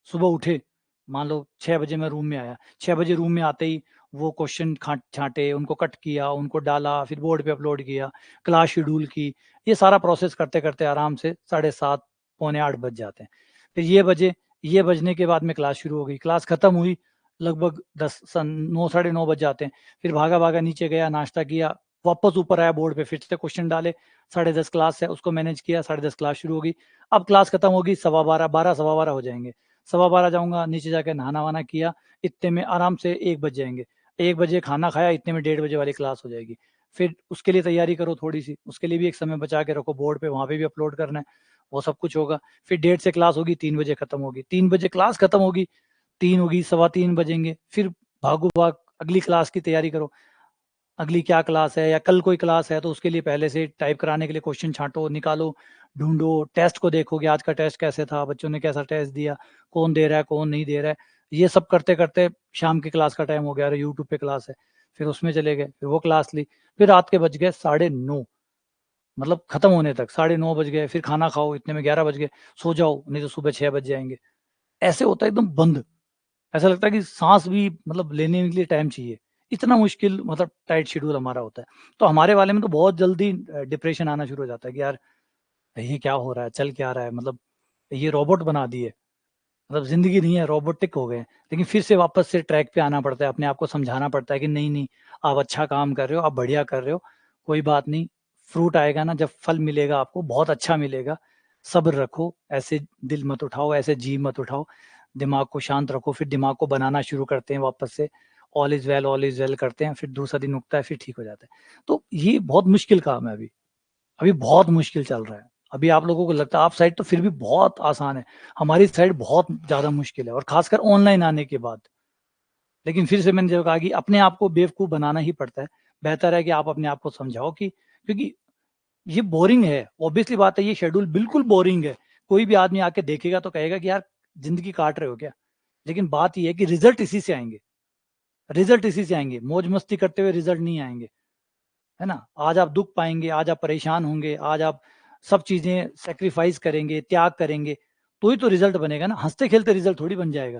सुबह उठे, मान लो 6 बजे मैं रूम में आया, 6 बजे रूम में आते ही वो क्वेश्चन छाँटे, उनको कट किया, उनको डाला, फिर बोर्ड पे अपलोड किया, क्लास शेड्यूल की, ये सारा प्रोसेस करते-करते आराम से 7:30 पौने 8 बज जाते हैं। फिर ये बजने के बाद में क्लास शुरू हो गई, क्लास खत्म हुई लगभग 9 साढ़े 9 बज जाते हैं। फिर भागा-भागा नीचे गया, नाश्ता किया, वापस ऊपर आया, बोर्ड पे फिर से क्वेश्चन डाले, 10:30 क्लास है, उसको मैनेज किया, 10:30 क्लास शुरू होगी। अब क्लास खत्म होगी 12:15, 12 सवा 12 हो जाएँगे। 12:15 जाऊँगा, नीचे जाके नहाना-वहाना किया, इतने में आराम से 1 बज जाएँगे। 1 बजे खाना खाया, इतने में 1:30 बजे वाली क्लास हो जाएगी। फिर उसके लिए तैयारी करो थोड़ी-सी, उसके लिए भी एक समय बचा के रखो बोर्ड पे, वहाँ पे भी अपलोड करना है, वो सब कुछ होगा। फिर 1:30 से क्लास होगी, 3 बजे खत्म होगी, 3 बजे क्लास खत्म होगी, 3 होगी, सवा 3 बजेंगे, फिर भागो-भाग अगली क्लास की तैयारी करो। अगली क्या क्लास है या कल कोई क्लास है तो उसके लिए पहले से टाइप कराने के लिए क्वेश्चन छाँटो, निकालो, ढूँढो, टेस्ट को देखो कि आज का टेस्ट कैसे था, बच्चों ने कैसा टेस्ट दिया, कौन दे रहा है, कौन नहीं दे रहा है। ये सब करते-करते शाम की क्लास का टाइम हो गया, अरे यूट्यूब पे क्लास है, फिर उसमें चले गए, फिर वो क्लास ली, फिर रात के बज गए 9:30, मतलब खत्म होने तक 9:30 बज गए, फिर खाना खाओ, इतने में 11 बज गए, सो जाओ, नहीं तो सुबह 6 बज जाएँगे। ऐसे होता है एकदम बंद। ऐसा लगता है कि साँस भी मतलब लेने के लिए टाइम चाहिए। इतना मुश्किल मतलब टाइट शेड्यूल हमारा होता है। तो हमारे वाले में तो बहुत जल्दी डिप्रेशन आना शुरू हो जाता है कि यार ये क्या हो रहा है? चल क्या रहा है? मतलब ये रोबोट बना दिए। मतलब ज़िंदगी नहीं है, रोबोटिक हो गए हैं। लेकिन फिर से वापस से ट्रैक पे आना पड़ता है, अपने आप को समझाना पड़ता है कि नहीं-नहीं, आप अच्छा काम कर रहे हो, आप बढ़िया कर रहे हो, कोई बात नहीं, फ्रूट आएगा ना, जब फल मिलेगा आपको बहुत अच्छा मिलेगा, सब्र रखो, ऐसे दिल मत उठाओ, ऐसे जी मत उठाओ, दिमाग को शांत रखो, फिर दिमाग को बनाना शुरू करते हैं वापस से, ऑल इज़ वेल करते हैं, फिर दूसरा दिन उगता है, फिर ठीक हो जाता है। तो ये बहुत मुश्किल काम है अभी। अभी बहुत मुश्किल चल रहा है। अभी आप लोगों को लगता है आप साइड तो फिर भी बहुत आसान है। हमारी साइड बहुत ज़्यादा मुश्किल है और ख़ासकर ऑनलाइन आने के बाद। लेकिन फिर से मैंने जो कहा कि अपने आप को बेवकूफ़ बनाना ही पड़ता है। बेहतर है कि आप अपने आप को समझाओ कि क्योंकि ये बोरिंग है। ऑब्वियसली बात है ये शेड्यूल बिल्कुल बोरिंग है। कोई भी आदमी आके देखेगा तो कहेगा कि यार ज़िंदगी काट रहे हो क्या? लेकिन बात ये है कि रिज़ल्ट इसी से आएँगे। रिज़ल्ट इसी से आएँगे। मौज-मस्ती करते हुए रिज़ल्ट नहीं आएँगे। है ना? आज आप दुःख पाएँगे, आज आप परेशान होंगे, आज आप सब चीजें सेक्रीफाइस करेंगे, त्याग करेंगे, तो ही तो रिजल्ट बनेगा ना। हंसते खेलते रिजल्ट थोड़ी बन जाएगा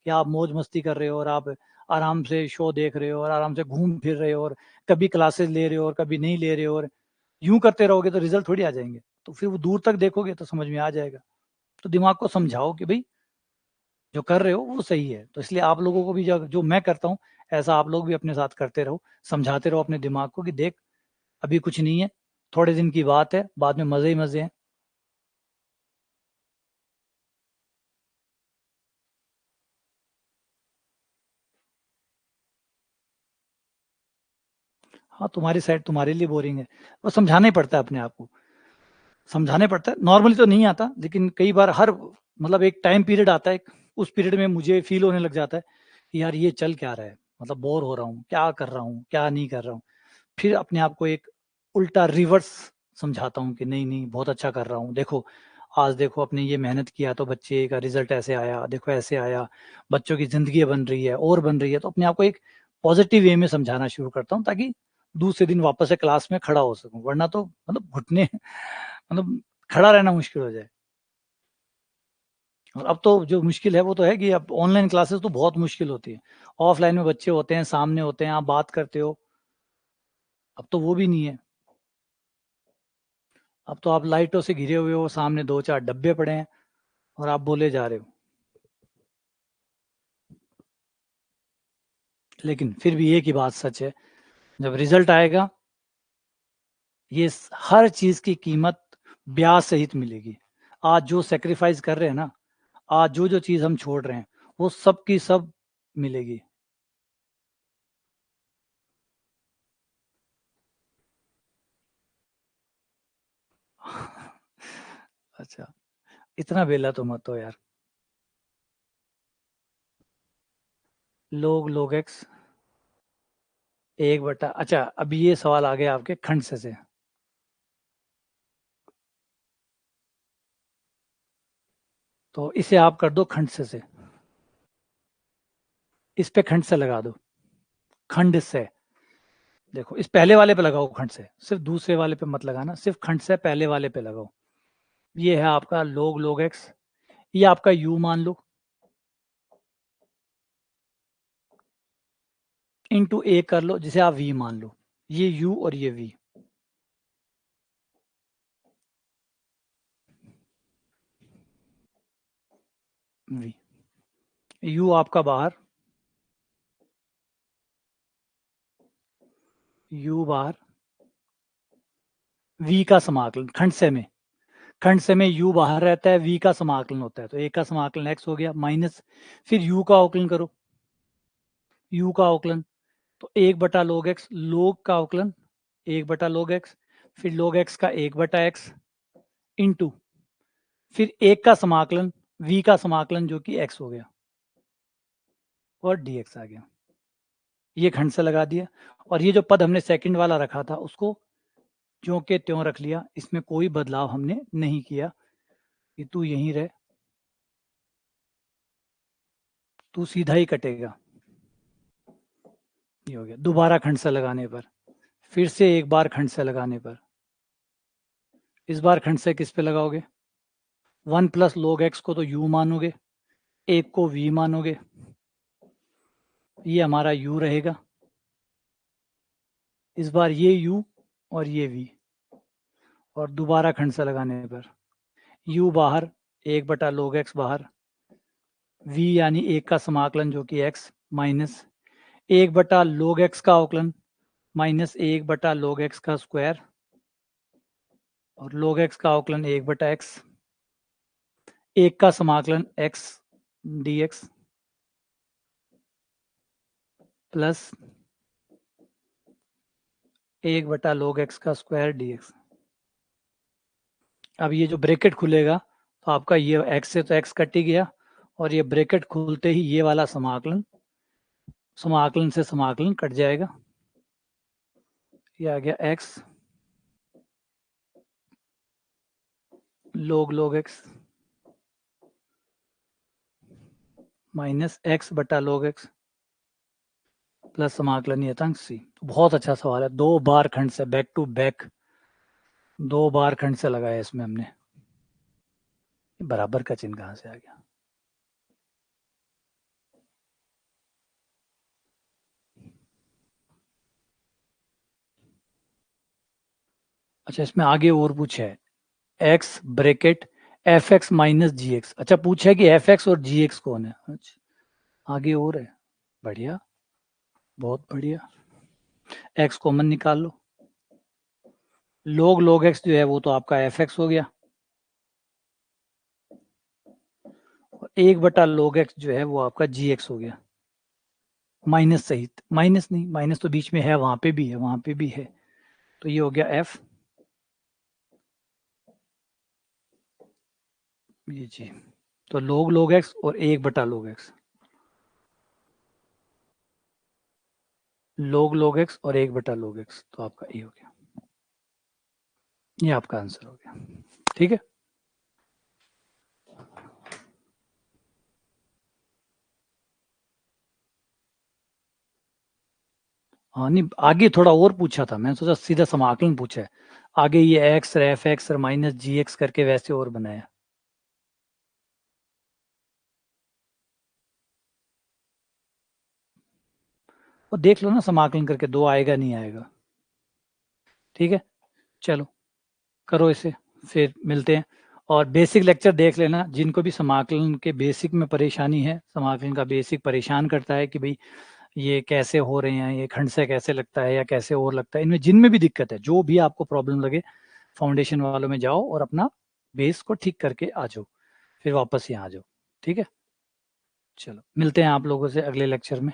कि आप मौज मस्ती कर रहे हो और आप आराम से शो देख रहे हो और आराम से घूम फिर रहे हो और कभी क्लासेस ले रहे हो और कभी नहीं ले रहे हो, और यूं करते रहोगे तो रिजल्ट थोड़ी आ जाएंगे। तो फिर वो दूर तक देखोगे तो समझ में आ जाएगा। तो दिमाग को समझाओ कि भाई जो कर रहे हो वो सही है। तो इसलिए आप लोगों को भी जो मैं करता हूँ, ऐसा आप लोग भी अपने साथ करते रहो, समझाते रहो अपने दिमाग को कि देख अभी कुछ नहीं है, थोड़े दिन की बात है, बाद में मजे ही मजे हैं। हाँ, तुम्हारी साइड तुम्हारे लिए बोरिंग है, वो समझाना ही पड़ता है अपने आप को, समझाने पड़ता है। नॉर्मली तो नहीं आता, लेकिन कई बार हर मतलब एक टाइम पीरियड आता है, उस पीरियड में मुझे फील होने लग जाता है कि यार ये चल क्या रहा है, मतलब बोर हो रहा हूँ, क्या कर रहा हूँ क्या नहीं कर रहा हूँ। फिर अपने आप को एक उल्टा रिवर्स समझाता हूँ कि नहीं नहीं बहुत अच्छा कर रहा हूँ, देखो आज देखो अपने ये मेहनत किया तो बच्चे का रिजल्ट ऐसे आया, देखो ऐसे आया, बच्चों की जिंदगी बन रही है और बन रही है। तो अपने आप को एक पॉजिटिव वे में समझाना शुरू करता हूँ, ताकि दूसरे दिन वापस से क्लास में खड़ा हो सकूं, वरना तो मतलब घुटने मतलब खड़ा रहना मुश्किल हो जाए। और अब तो जो मुश्किल है वो तो है कि अब ऑनलाइन क्लासेस तो बहुत मुश्किल होती है। ऑफलाइन में बच्चे होते हैं, सामने होते हैं, आप बात करते हो, अब तो वो भी नहीं है। अब तो आप लाइटों से घिरे हुए हो, सामने दो चार डब्बे पड़े हैं और आप बोले जा रहे हो। लेकिन फिर भी एक ही बात सच है, जब रिजल्ट आएगा ये हर चीज की कीमत ब्याज सहित मिलेगी। आज जो सेक्रीफाइस कर रहे हैं ना, आज जो जो चीज हम छोड़ रहे हैं, वो सब की सब मिलेगी। अच्छा, इतना बेला तो मत हो यार। लोग एक्स एक बटा, अच्छा अभी ये सवाल आ गया आपके खंड से। तो इसे आप कर दो खंड से, इस पे खंड से लगा दो, खंड से। देखो इस पहले वाले पे लगाओ खंड से, सिर्फ दूसरे वाले पे मत लगाना, सिर्फ खंड से पहले वाले पे लगाओ। ये है आपका लोग एक्स, ये आपका यू मान लो, इंटू ए कर लो जिसे आप वी मान लो, ये यू और ये वी। वी, यू आपका बाहर, यू बाहर, वी का समाकलन खंड से में, खंड से में यू बाहर रहता है, वी का समाकलन होता है, तो ए का समाकलन एक्स हो गया माइनस, फिर यू का अवकलन करो, यू का अवकलन, तो एक बटा लोग एक्स, लोग का अवकलन एक बटा लोग एक्स, फिर लोग एक्स का एक बटा एक्स इंटू, फिर एक का समाकलन वी का समाकलन जो कि एक्स हो गया, और डी एक्स आ गया। ये खंड से लगा दिया, और ये जो पद हमने सेकंड वाला रखा था उसको ज्यों के त्यों रख लिया, इसमें कोई बदलाव हमने नहीं किया कि तू यहीं रह, तू सीधा ही कटेगा। ये हो गया दोबारा खंड से लगाने पर, फिर से एक बार खंड से लगाने पर, इस बार खंड से किस पे लगाओगे, वन प्लस लोग एक्स को तो यू मानोगे, एक को वी मानोगे, ये हमारा यू रहेगा, इस बार ये यू और ये वी, और दोबारा खंड से लगाने पर यू बाहर, एक बटा लोग एक्स बाहर, वी यानी एक का समाकलन जो कि एक्स माइनस एक बटा लोग एक्स का अवकलन माइनस एक बटा लोग एक्स का स्क्वायर, और लोग एक्स का अवकलन एक बटा एक्स, एक का समाकलन एक्स डी एक्स प्लस एक बटा लोग एक्स का स्क्वायर डी एक्स। अब ये जो ब्रैकेट खुलेगा तो आपका ये एक्स से तो एक्स कट ही गया, और ये ब्रैकेट खुलते ही ये वाला समाकलन, समाकलन से समाकलन कट जाएगा, ये आ गया एक्स लोग एक्स माइनस एक्स बटा लोग एक्स प्लस समाकलन यथांक सी। बहुत अच्छा सवाल है, दो बार खंड से बैक टू बैक, 2 बार खंड से लगाया इसमें हमने, बराबर का चिन्ह कहाँ से आ गया? अच्छा, इसमें आगे और पूछा है, x bracket f x minus g x. अच्छा, पूछा है कि एफ एक्स और जी एक्स कौन है। अच्छा, आगे और है, बढ़िया, बहुत बढ़िया। एक्स कॉमन निकाल लो, log एक्स जो है वो तो आपका एफ एक्स हो गया, और 1/log एक्स जो है वो आपका जी एक्स हो गया, माइनस सहित। माइनस नहीं, माइनस तो बीच में है, वहां पे भी है, वहां पे भी है, तो ये हो गया एफ, ये जी। तो log एक्स और 1/log एक्स, log एक्स और 1/log एक्स, तो आपका ये हो गया, ये आपका आंसर हो गया। ठीक है, हाँ नहीं, आगे थोड़ा और पूछा था, मैंने सोचा सीधा समाकलन पूछा है, आगे ये एक्स एफ एक्स और माइनस जी एक्स करके वैसे और बनाया। और देख लो ना समाकलन करके, 2 आएगा नहीं आएगा। ठीक है, चलो करो इसे, फिर मिलते हैं। और बेसिक लेक्चर देख लेना, जिनको भी समाकलन के बेसिक में परेशानी है, समाकलन का बेसिक परेशान करता है कि भाई ये कैसे हो रहे हैं, ये खंड से कैसे लगता है या कैसे और लगता है, इनमें जिनमें भी दिक्कत है, जो भी आपको प्रॉब्लम लगे, फाउंडेशन वालों में जाओ और अपना बेस को ठीक करके आ जाओ, फिर वापस यहाँ आ जाओ। ठीक है, चलो मिलते हैं आप लोगों से अगले लेक्चर में।